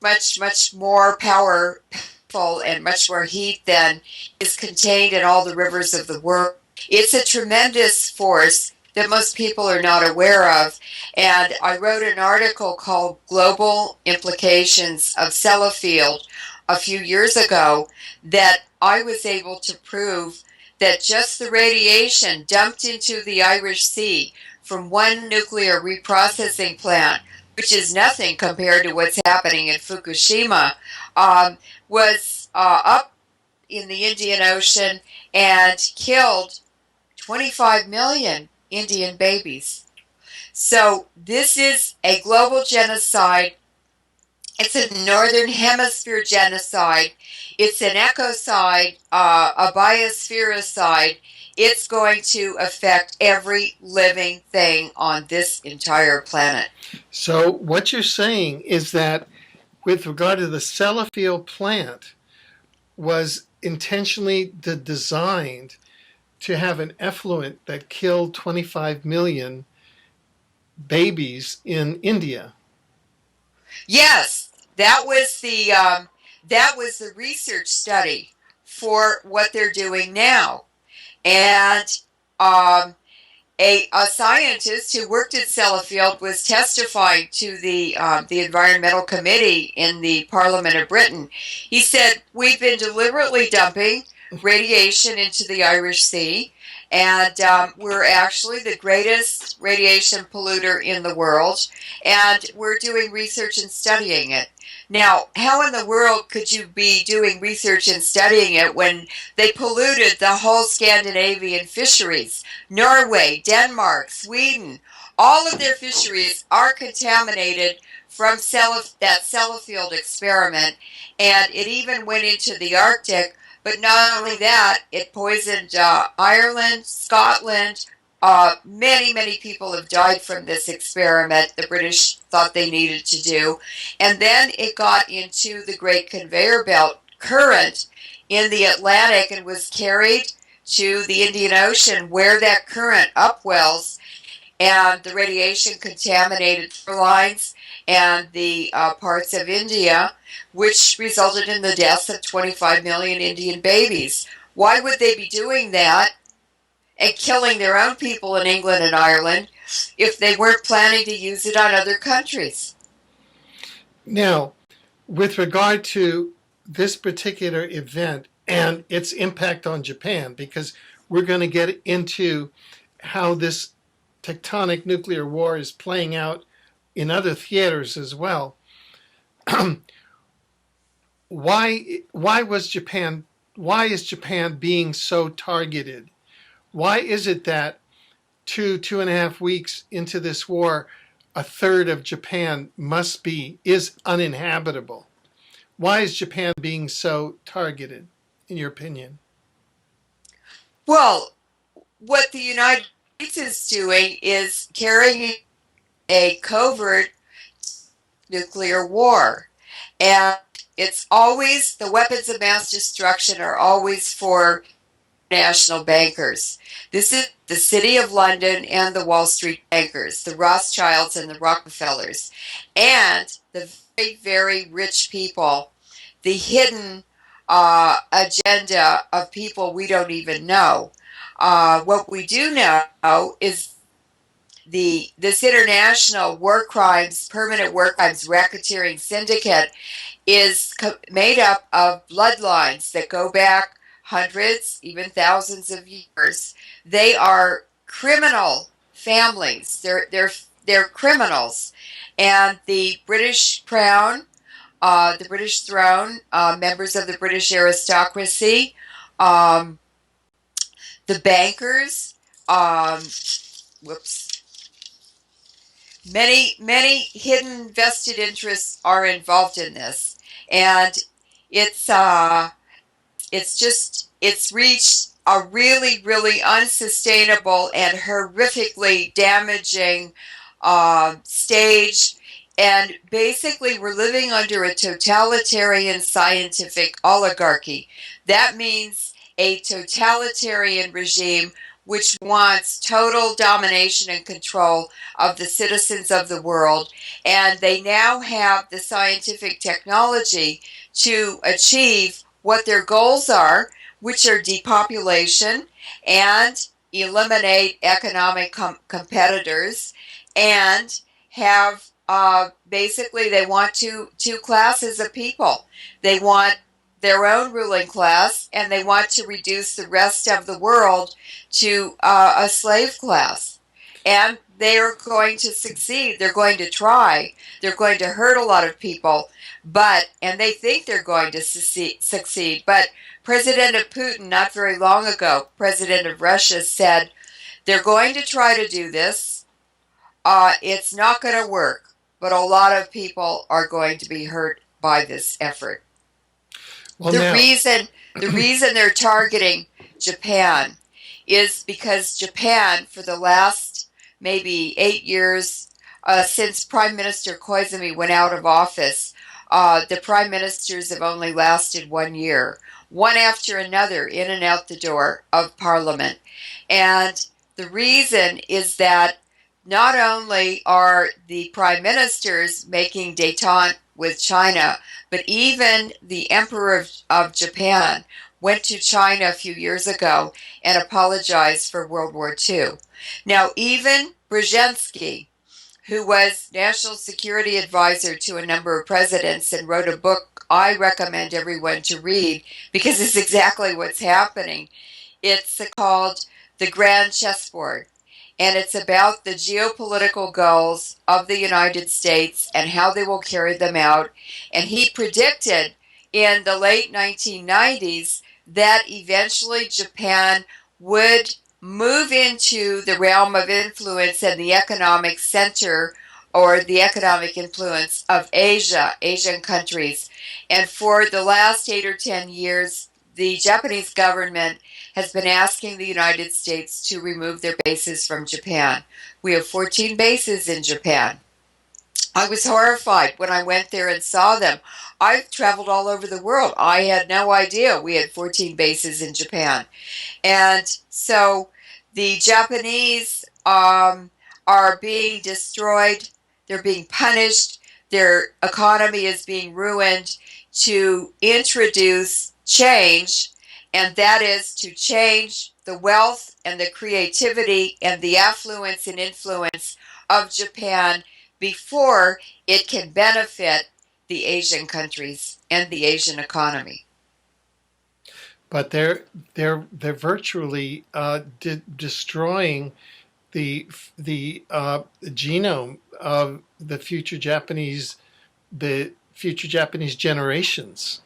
much more powerful and much more heat than is contained in all the rivers of the world. It's a tremendous force that most people are not aware of. And I wrote an article called Global Implications of Sellafield a few years ago that I was able to prove that just the radiation dumped into the Irish Sea from one nuclear reprocessing plant, which is nothing compared to what's happening in Fukushima, was up in the Indian Ocean and killed 25 million Indian babies. So this is a global genocide, It's a northern hemisphere genocide. It's an ecocide, a biosphericide. It's going to affect every living thing on this entire planet. So what you're saying is that with regard to the Sellafield plant was intentionally designed to have an effluent that killed 25 million babies in India. Yes, that was the research study for what they're doing now, and um, a scientist who worked at Sellafield was testifying to the environmental committee in the Parliament of Britain. He said, "We've been deliberately dumping radiation into the Irish Sea, and we're actually the greatest radiation polluter in the world, and we're doing research and studying it." Now, how in the world could you be doing research and studying it when they polluted the whole Scandinavian fisheries? Norway, Denmark, Sweden, all of their fisheries are contaminated from that Sellafield experiment, and it even went into the Arctic. But not only that, it poisoned Ireland, Scotland. Many people have died from this experiment the British thought they needed to do. And then it got into the Great Conveyor Belt current in the Atlantic and was carried to the Indian Ocean, where that current upwells, and the radiation contaminated lines and the parts of India, which resulted in the deaths of 25 million Indian babies. Why would they be doing that and killing their own people in England and Ireland if they weren't planning to use it on other countries? Now, with regard to this particular event and its impact on Japan, because we're going to get into how this tectonic nuclear war is playing out in other theaters as well. why is Japan being so targeted? Why is it that 2.5 weeks into this war, a third of Japan is uninhabitable? Why is Japan being so targeted, in your opinion? Well, what the United States is doing is carrying a covert nuclear war. And it's always, the weapons of mass destruction are always for national bankers. This is the City of London and the Wall Street bankers, the Rothschilds and the Rockefellers, and the very rich people, the hidden agenda of people we don't even know. What we do know is this international war crimes, permanent war crimes racketeering syndicate is made up of bloodlines that go back hundreds, even thousands of years. They are criminal families. They're criminals, and the British Crown, the British throne, members of the British aristocracy, um, the bankers. Whoops. Many hidden vested interests are involved in this, and it's it's reached a really unsustainable and horrifically damaging stage. And basically, we're living under a totalitarian scientific oligarchy. That means a totalitarian regime which wants total domination and control of the citizens of the world. And they now have the scientific technology to achieve what their goals are, which are depopulation and eliminate economic competitors, and have basically they want two classes of people. They want their own ruling class, and they want to reduce the rest of the world to a slave class. And they are going to succeed. They're going to try. They're going to hurt a lot of people, and they think they're going to succeed. But President Putin, not very long ago, President of Russia, said they're going to try to do this. It's not going to work. but a lot of people are going to be hurt by this effort. Well, The now, reason the reason they're targeting Japan is because Japan, for the last maybe 8 years, since Prime Minister Koizumi went out of office, the prime ministers have only lasted 1 year, one after another, in and out the door of Parliament. And the reason is that not only are the prime ministers making détente with China, but even the Emperor of Japan went to China a few years ago and apologized for World War II. Now, even Brzezinski, who was National Security Advisor to a number of presidents and wrote a book I recommend everyone to read because it's exactly what's happening. It's called The Grand Chessboard, and it's about the geopolitical goals of the United States and how they will carry them out. And he predicted in the late 1990s that eventually Japan would move into the realm of influence and the economic center or the economic influence of Asia, Asian countries. And for the last 8 or 10 years, the Japanese government has been asking the United States to remove their bases from Japan. We have 14 bases in Japan. I was horrified when I went there and saw them. I've traveled all over the world. I had no idea we had 14 bases in Japan. And so the Japanese are being destroyed. They're being punished. Their economy is being ruined to introduce change, and that is to change the wealth and the creativity and the affluence and influence of Japan before it can benefit the Asian countries and the Asian economy. but they're virtually destroying the genome of the future Japanese generations.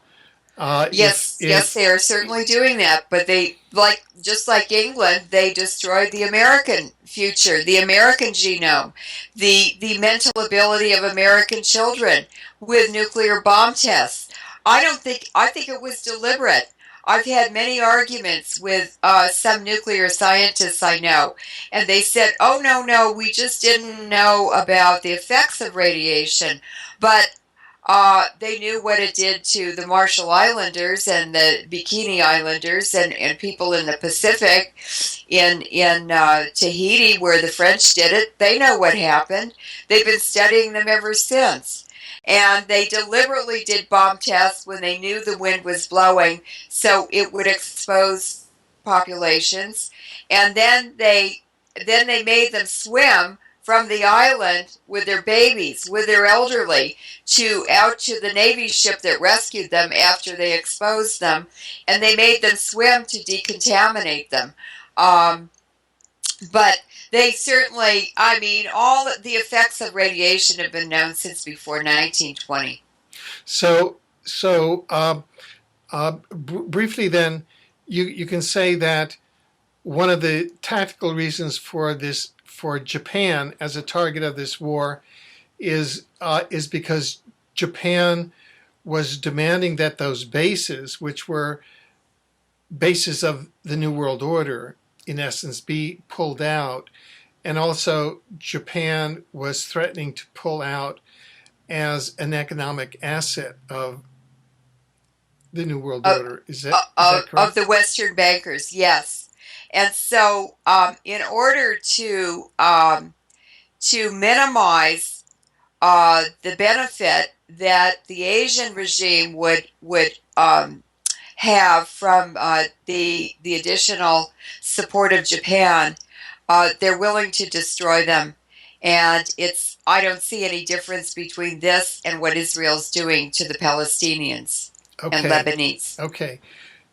Yes, yes, If they are certainly doing that. But they, like, just like England, they destroyed the American future, the American genome, the mental ability of American children with nuclear bomb tests. I think it was deliberate. I've had many arguments with some nuclear scientists I know, and they said, "Oh, no, no, we just didn't know about the effects of radiation." But they knew what it did to the Marshall Islanders and the Bikini Islanders and people in the Pacific, in Tahiti, where the French did it. They know what happened. They've been studying them ever since. And they deliberately did bomb tests when they knew the wind was blowing, so it would expose populations. And then they made them swim from the island with their babies, with their elderly, out to the Navy ship that rescued them after they exposed them, and they made them swim to decontaminate them. Um, but they certainly, I mean, all the effects of radiation have been known since before 1920. briefly, then you can say that one of the tactical reasons for Japan as a target of this war is because Japan was demanding that those bases, which were bases of the New World Order, in essence, be pulled out. And also, Japan was threatening to pull out as an economic asset of the New World Order. Is that correct? Of the Western bankers, yes. And so, in order to minimize the benefit that the Asian regime would have from the additional support of Japan, they're willing to destroy them. And I don't see any difference between this and what Israel's doing to the Palestinians and Lebanese. Okay.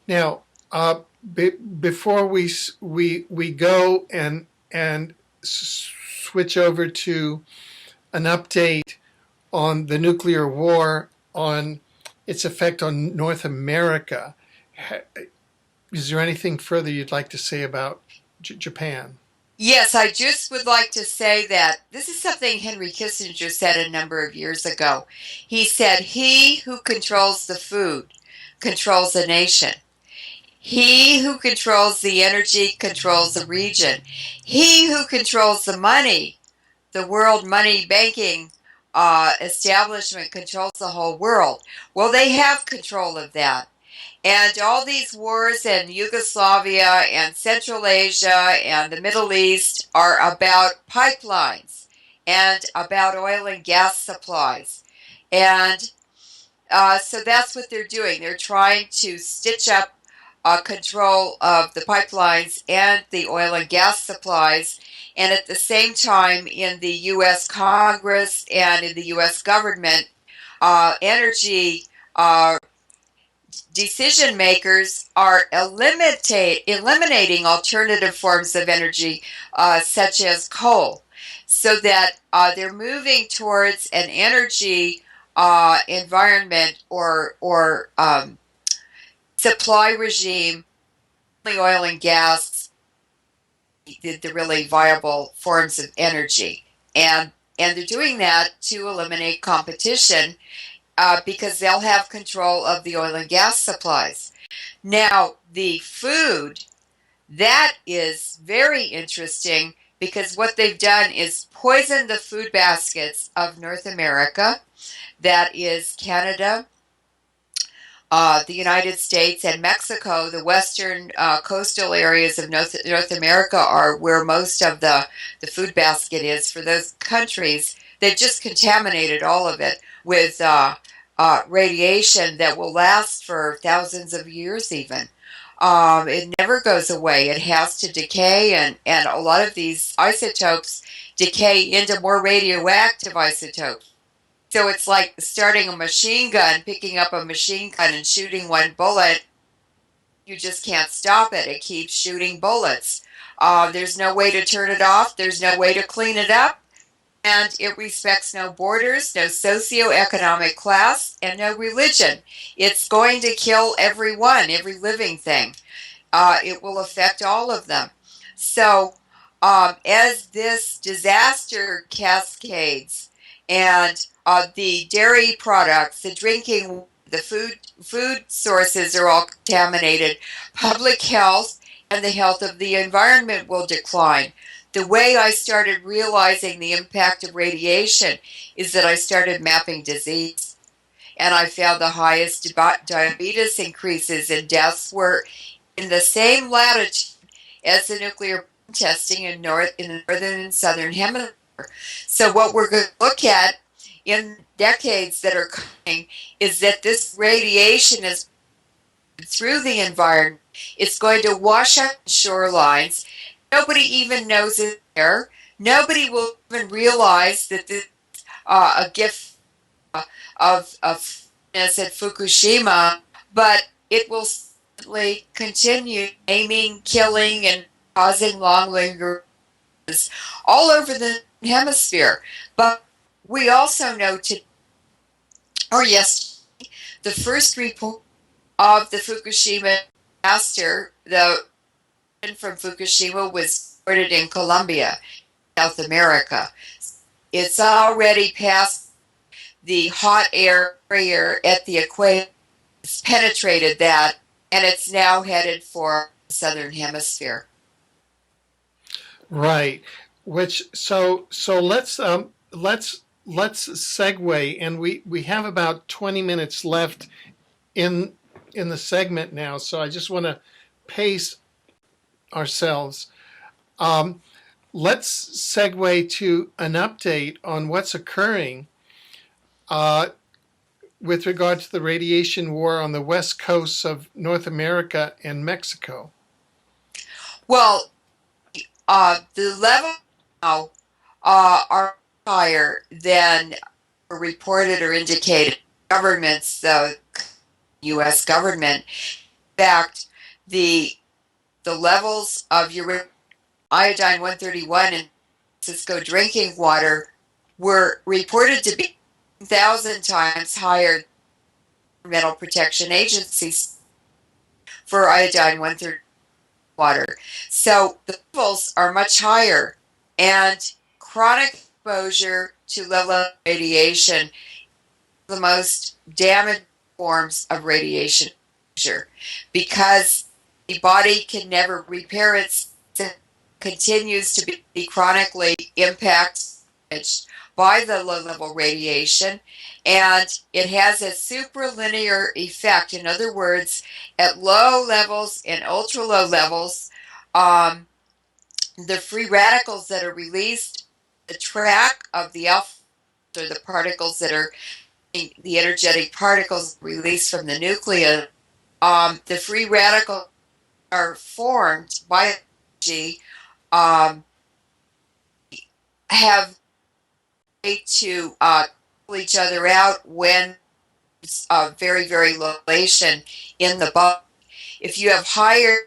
Now, before we go and switch over to an update on the nuclear war, on its effect on North America, is there anything further you'd like to say about Japan? Yes, I just would like to say that this is something Henry Kissinger said a number of years ago. He said, "He who controls the food controls the nation. He who controls the energy controls the region. He who controls the money, the world money banking establishment controls the whole world." Well, they have control of that. And all these wars in Yugoslavia and Central Asia and the Middle East are about pipelines and about oil and gas supplies. And so that's what they're doing. They're trying to stitch up control of the pipelines and the oil and gas supplies. And at the same time, in the U.S. Congress and in the U.S. government, energy decision makers are eliminating alternative forms of energy, such as coal, so that they're moving towards an energy environment or supply regime, only oil and gas, the really viable forms of energy, and they're doing that to eliminate competition because they'll have control of the oil and gas supplies. Now, the food, that is very interesting because what they've done is poison the food baskets of North America, that is Canada, the United States, and Mexico. The western coastal areas of North America are where most of the food basket is for those countries. They've just contaminated all of it with radiation that will last for thousands of years even. It never goes away. It has to decay, and a lot of these isotopes decay into more radioactive isotopes. So it's like starting a machine gun, picking up a machine gun and shooting one bullet. You just can't stop it. It keeps shooting bullets. There's no way to turn it off. There's no way to clean it up. And it respects no borders, no socioeconomic class, and no religion. It's going to kill everyone, every living thing. It will affect all of them. So, as this disaster cascades and the dairy products, the drinking, the food sources are all contaminated, public health and the health of the environment will decline. The way I started realizing the impact of radiation is that I started mapping disease. And I found the highest diabetes increases and deaths were in the same latitude as the nuclear testing in the northern and southern hemisphere. So what we're going to look at in decades that are coming is that this radiation is through the environment. It's going to wash up shorelines. Nobody even knows it's there. Nobody will even realize that this a gift of at Fukushima, but it will certainly continue aiming, killing, and causing long lingering all over the hemisphere. But we also know today, or yes, the first report of the Fukushima disaster, the from Fukushima was reported in Colombia, South America. It's already past the hot area at the equator. It's penetrated that, and it's now headed for the southern hemisphere. Right. Which so let's segue, and we have about 20 minutes left in the segment now. So I just want to pace ourselves. Let's segue to an update on what's occurring with regard to the radiation war on the west coasts of North America and Mexico. Well, the level now are higher than reported or indicated. Governments, the U.S. government, in fact, the levels of iodine 131 in Francisco drinking water were reported to be 1,000 times higher than Environmental Protection Agencies for iodine 131. water. So the levels are much higher, and chronic exposure to low-level radiation is the most damaging forms of radiation exposure because the body can never repair itself, continues to be chronically impacted by the low-level radiation, and it has a superlinear effect. In other words, at low levels and ultra low levels, the free radicals that are released, the track of the alpha, or the particles that are the energetic particles released from the nucleus, the free radicals are formed by energy, have to pull each other out when very, very low radiation in the body. If you have higher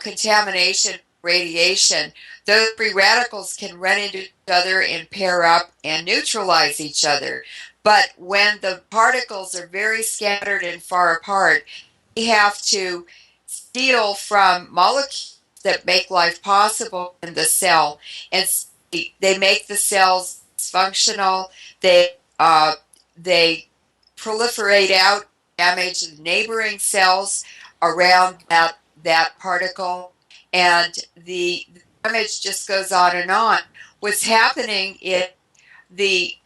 contamination radiation, those free radicals can run into each other and pair up and neutralize each other. But when the particles are very scattered and far apart, we have to steal from molecules that make life possible in the cell, and they make the cells dysfunctional. They proliferate out, damage the neighboring cells around that particle, and the damage just goes on and on. What's happening is the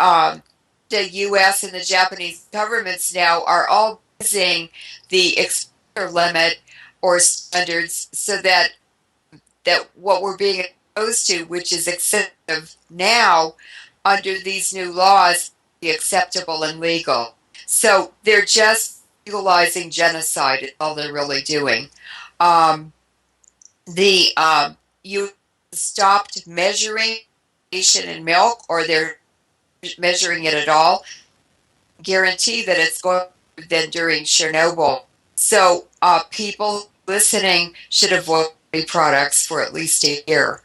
U.S. and the Japanese governments now are all raising the exposure limit or standards so that what we're being exposed to, which is excessive now under these new laws, be acceptable and legal. So they're just legalizing genocide is all they're really doing. You stopped measuring radiation in milk, or they're measuring it at all. Guarantee that it's going than during Chernobyl. So people listening should avoid products for at least a year.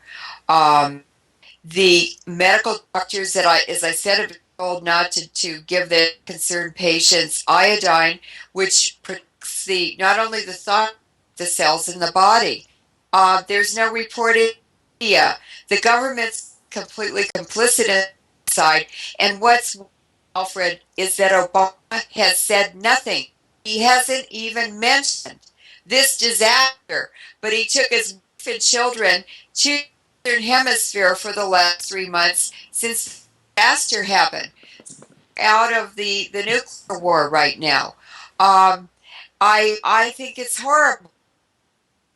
The medical doctors that as I said, have been told not to give the concerned patients iodine, which protects not only the thought, the cells in the body. There's no reported media. The government's completely complicit in the side. And what's Alfred is that Obama has said nothing. He hasn't even mentioned this disaster, but he took his wife and children to the Northern Hemisphere for the last 3 months since the disaster happened. Out of the nuclear war right now. I think it's horrible.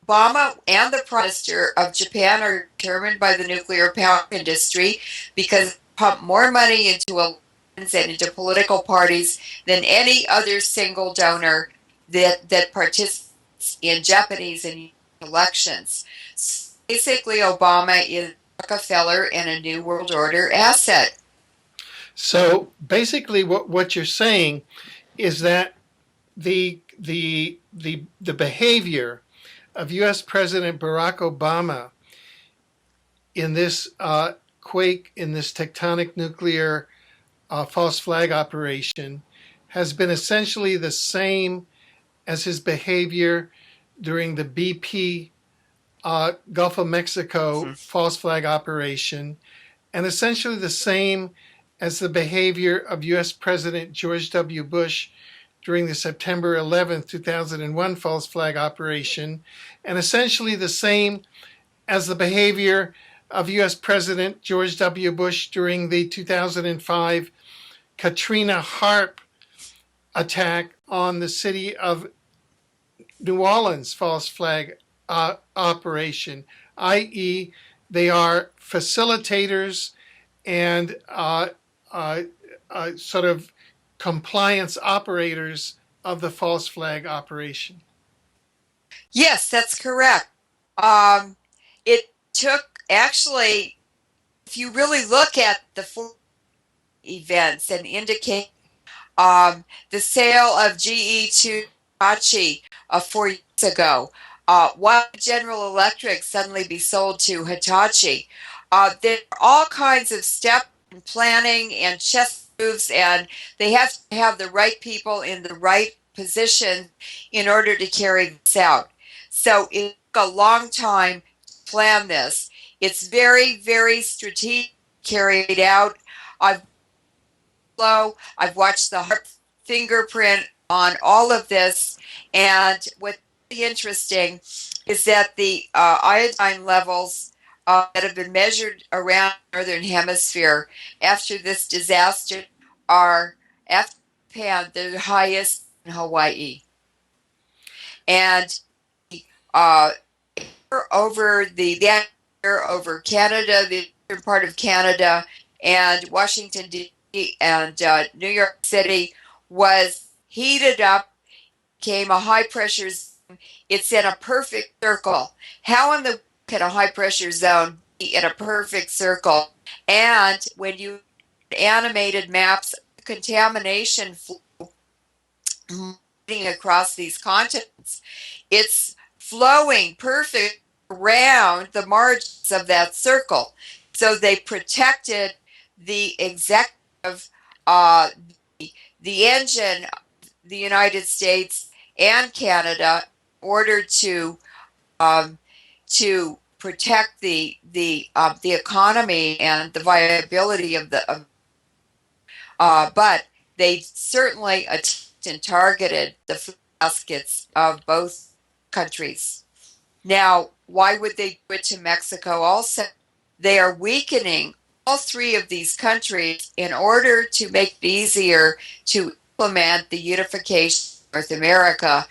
Obama and the Prime Minister of Japan are determined by the nuclear power industry because they pump more money into elections and into political parties than any other single donor that participates in Japanese and elections. So basically, Obama is Rockefeller and a New World Order asset. So basically, what you're saying is that the behavior of U.S. President Barack Obama in this quake, in this tectonic nuclear false flag operation, has been essentially the same as his behavior during the BP Gulf of Mexico false flag operation, and essentially the same as the behavior of U.S. President George W. Bush during the September 11, 2001 false flag operation, and essentially the same as the behavior of U.S. President George W. Bush during the 2005 Katrina HAARP attack on the city of New Orleans false flag operation, i.e., they are facilitators and sort of compliance operators of the false flag operation. Yes, that's correct. It took, actually, if you really look at the events and indicate the sale of GE to Hitachi 4 years ago, why did General Electric suddenly be sold to Hitachi? There are all kinds of steps in planning and chess moves, and they have to have the right people in the right position in order to carry this out. So it's a long time to plan this. It's very, very strategic, carried out. I've I've watched the heart fingerprint on all of this, and what's really interesting is that the iodine levels that have been measured around the northern hemisphere after this disaster are, after Japan, the highest in Hawaii, and uh, over over Canada, the eastern part of Canada, and Washington D.C. and New York City was heated up, came a high pressure zone. It's in a perfect circle. How in the can a high pressure zone be in a perfect circle? And when you animated maps, contamination flow across these continents, it's flowing perfect around the margins of that circle. So they protected the executive, uh, the engine of the United States and Canada in order um, to protect the economy and the viability of but they certainly attacked and targeted the food baskets of both countries. Now, why would they do it to Mexico also? They are weakening all three of these countries in order to make it easier to implement the unification of North America,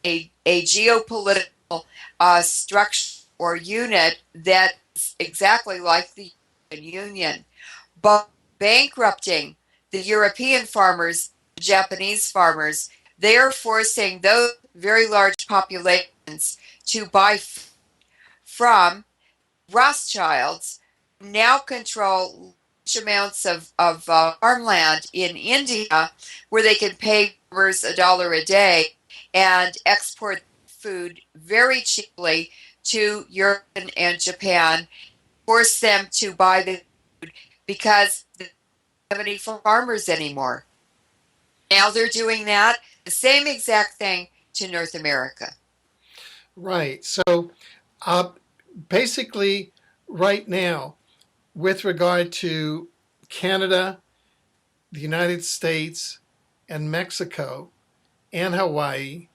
a geopolitical structure or unit that is exactly like the European Union, but bankrupting the European farmers, the Japanese farmers. They are forcing those very large populations to buy from Rothschilds, who now control large amounts of farmland in India, where they can pay farmers $1 a day and export food very cheaply to Europe and Japan, force them to buy the food because they don't have any farmers anymore. Now they're doing that, the same exact thing to North America. Right. So uh, basically, right now, with regard to Canada, the United States, and Mexico, and Hawaii,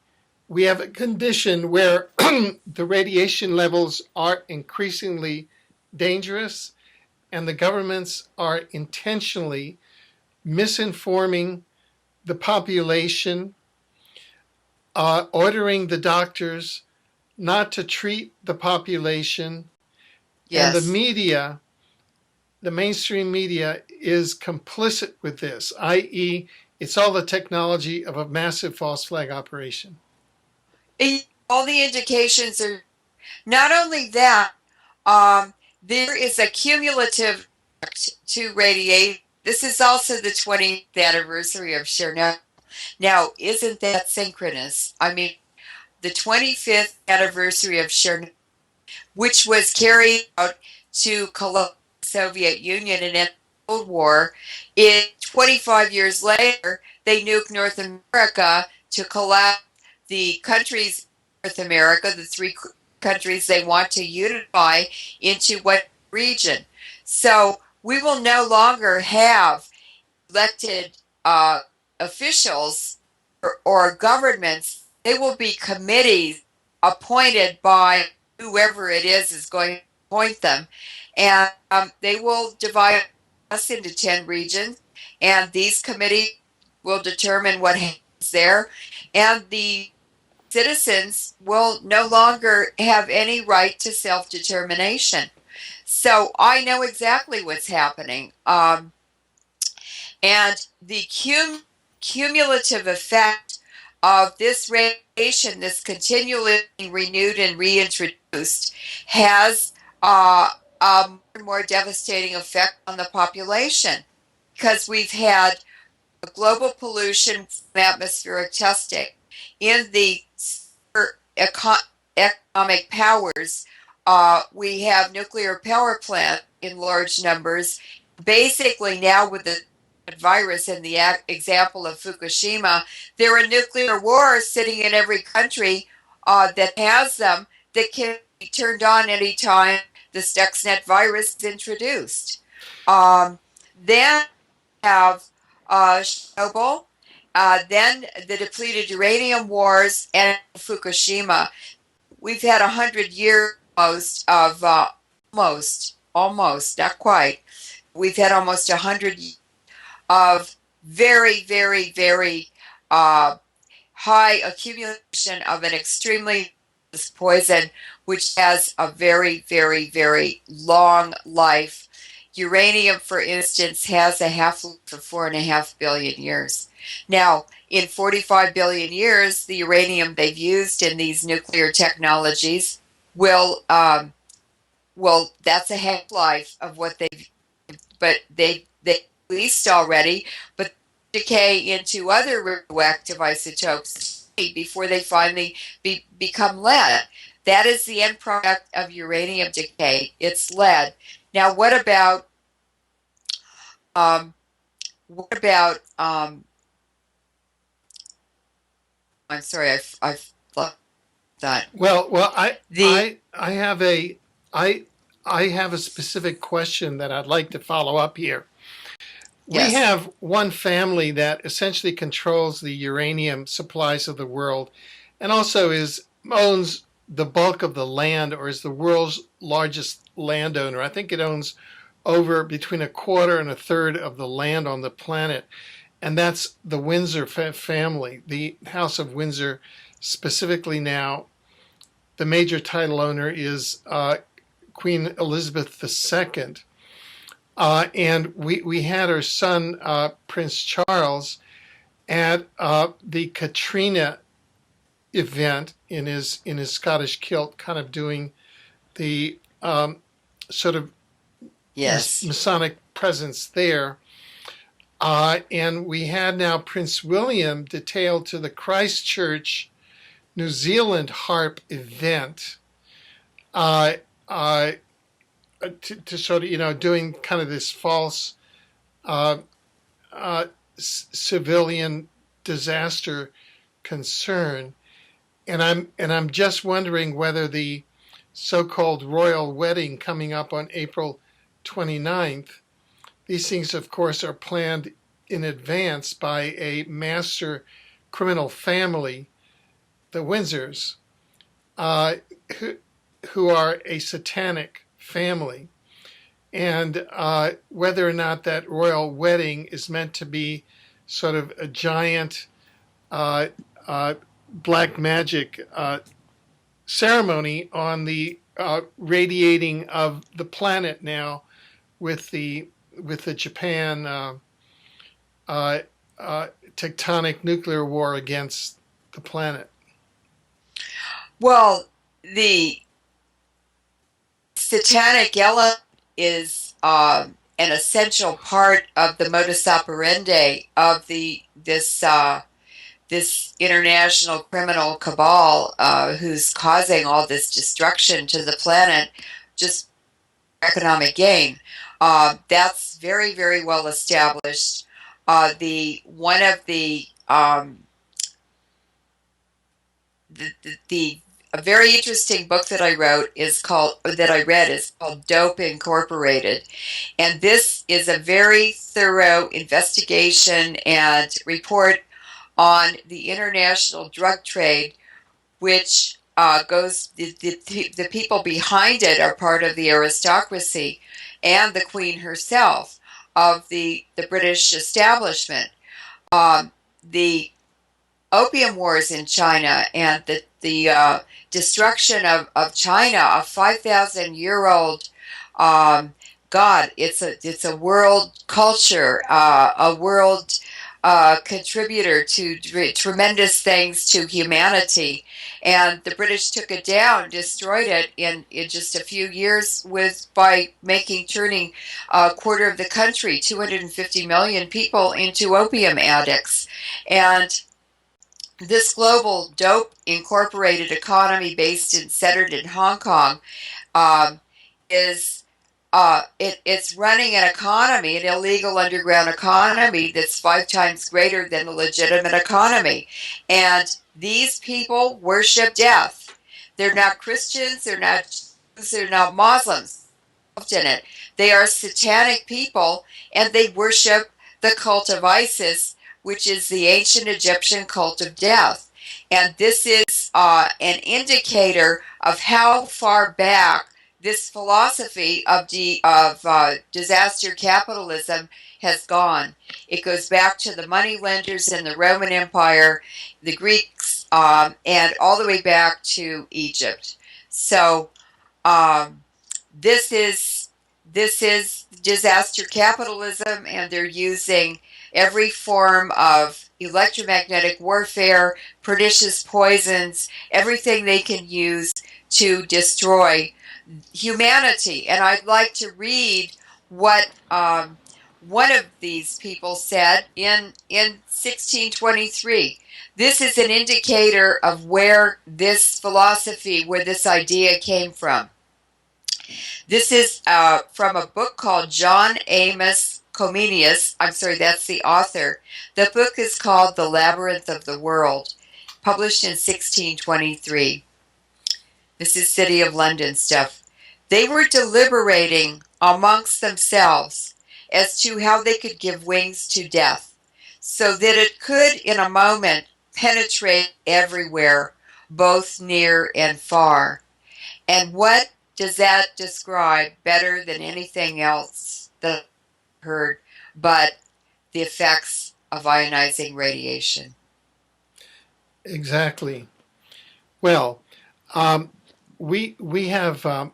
we have a condition where the radiation levels are increasingly dangerous, and the governments are intentionally misinforming the population, ordering the doctors not to treat the population, and the Yes. media, the mainstream media, is complicit with this, i.e., it's all the technology of a massive false flag operation. All the indications are not only that, um, there is a cumulative effect to radiation. This is also the 20th anniversary of Chernobyl. Now, isn't that synchronous? I mean, the 25th anniversary of Chernobyl, which was carried out to collapse the Soviet Union and end the Cold War, 25 years later, they nuked North America to collapse the countries in North America, the three countries they want to unify into one region. So we will no longer have elected officials or governments. They will be committees appointed by whoever it is going to appoint them, and they will divide us into 10 regions, and these committees will determine what happens there, and the citizens will no longer have any right to self-determination. So I know exactly what's happening. And the cumulative effect of this radiation, this continually renewed and reintroduced, has a more and more devastating effect on the population, because we've had global pollution from atmospheric testing. In the economic powers, we have nuclear power plants in large numbers. Basically, now with the virus and the example of Fukushima, there are nuclear wars sitting in every country that has them. that can be turned on anytime the Stuxnet virus is introduced. Then have Chernobyl, then the depleted uranium wars, and Fukushima. We've had 100 years almost of almost, not quite. We've had almost 100 years of very, very, very high accumulation of an extremely poison, which has a very, very, very long life. Uranium, for instance, has a half-life of 4.5 billion years. Now, in 45 billion years, the uranium they've used in these nuclear technologies will, that's a half-life of what they released already, but decay into other radioactive isotopes before they finally become lead. That is the end product of uranium decay. It's lead. Now, what about I'm sorry, I've lost that. Well, The I have I have a specific question that I'd like to follow up here. We Yes, have one family that essentially controls the uranium supplies of the world and also owns the bulk of the land, or is the world's largest landowner. I think it owns over between a quarter and a third of the land on the planet. And that's the Windsor family, the House of Windsor specifically now. The major title owner is Queen Elizabeth II. And we had her son, Prince Charles, at the Katrina event in his Scottish kilt, kind of doing the sort of yes, Masonic presence there. And we had now Prince William detailed to the Christchurch, New Zealand harp event, to sort of, doing kind of this false civilian disaster concern. And I'm just wondering whether the so-called royal wedding coming up on April 29th, these things, of course, are planned in advance by a master criminal family, the Windsors, who are a satanic family, and whether or not that royal wedding is meant to be sort of a giant black magic ceremony on the radiating of the planet now with the Japan tectonic nuclear war against the planet. well, the satanic element is an essential part of the modus operandi of this international criminal cabal who's causing all this destruction to the planet just for economic gain. That's very, very well established. The one of the a very interesting book that I read is called Dope Incorporated, and this is a very thorough investigation and report on the international drug trade, which the people behind it are part of the aristocracy and the Queen herself of the British establishment. The opium wars in China and the destruction of China, a 5,000-year-old God. It's a world culture, a world contributor to tremendous things to humanity, and the British took it down, destroyed it in just a few years by turning a quarter of the country, 250 million people, into opium addicts. And this global dope incorporated economy centered in Hong Kong is it's running an economy, an illegal underground economy that's 5 times greater than the legitimate economy. And these people worship death. They're not Christians, they're not Jews, they're not Muslims in it. They are satanic people, and they worship the cult of Isis, which is the ancient Egyptian cult of death. And this is an indicator of how far back this philosophy of disaster capitalism has gone. It goes back to the money lenders in the Roman Empire, the Greeks, and all the way back to Egypt. So this is disaster capitalism, and they're using every form of electromagnetic warfare, pernicious poisons, everything they can use to destroy humanity. And I'd like to read what one of these people said in 1623. This is an indicator of where this philosophy, where this idea came from. This is from a book called John Amos Comenius. I'm sorry, that's the author. The book is called The Labyrinth of the World, published in 1623. This is City of London stuff. They were deliberating amongst themselves as to how they could give wings to death, so that it could in a moment penetrate everywhere, both near and far. And what does that describe better than anything else that I've heard but the effects of ionizing radiation? Exactly. Well, we have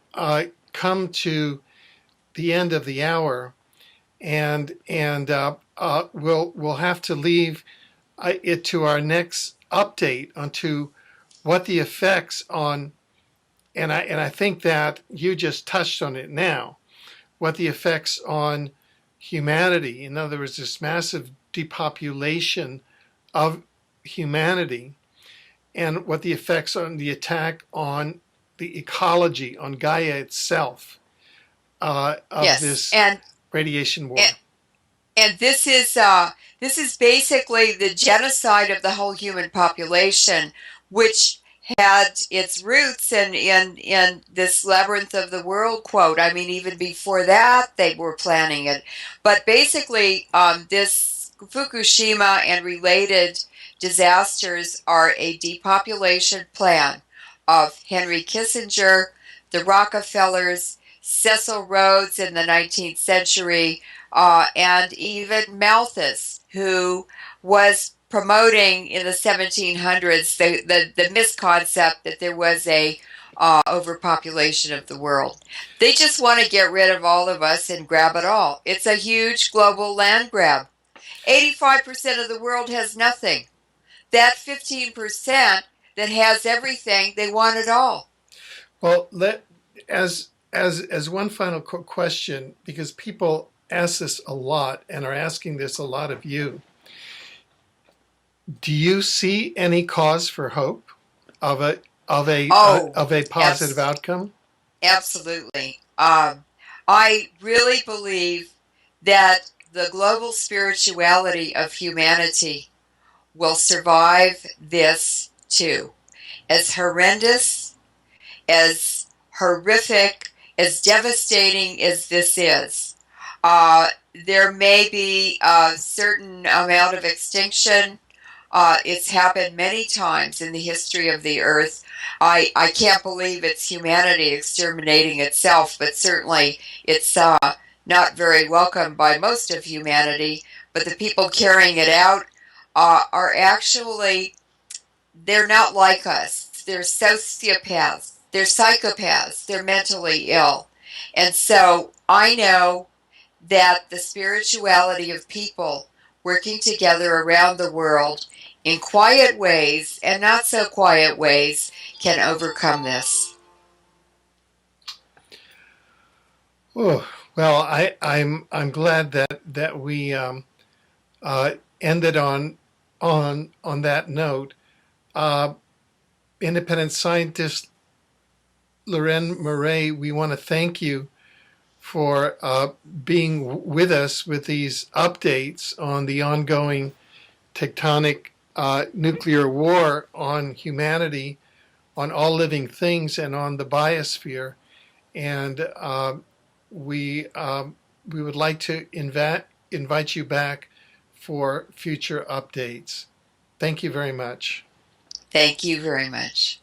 come to the end of the hour, and we'll have to leave it to our next update onto what the effects on, and I think that you just touched on it now, what the effects on humanity, in other words, this massive depopulation of humanity, and what the effects on the attack on the ecology, on Gaia itself, of Yes, this and radiation war. and this is basically the genocide of the whole human population, which had its roots in this labyrinth of the world quote. I mean, even before that, they were planning it. But basically, this Fukushima and related disasters are a depopulation plan of Henry Kissinger, the Rockefellers, Cecil Rhodes in the 19th century, and even Malthus, who was promoting in the 1700s the misconcept that there was a overpopulation of the world. They just want to get rid of all of us and grab it all. It's a huge global land grab. 85% of the world has nothing. That 15% that has everything, they want it all. Well, as one final question, because people ask this a lot and are asking this a lot of you. Do you see any cause for hope of a positive outcome? Absolutely. I really believe that the global spirituality of humanity will survive this too. As horrendous, as horrific, as devastating as this is, there may be a certain amount of extinction. It's happened many times in the history of the earth. I can't believe it's humanity exterminating itself, but certainly it's not very welcome by most of humanity. But the people carrying it out are actually, they're not like us. They're sociopaths. They're psychopaths. They're mentally ill. And so I know that the spirituality of people working together around the world in quiet ways and not so quiet ways can overcome this. Oh, well, I'm glad that we ended on that note. Independent scientist Leuren Moret, we want to thank you for being with us with these updates on the ongoing tectonic nuclear war on humanity, on all living things and on the biosphere. And we would like to invite you back for future updates. Thank you very much. Thank you very much.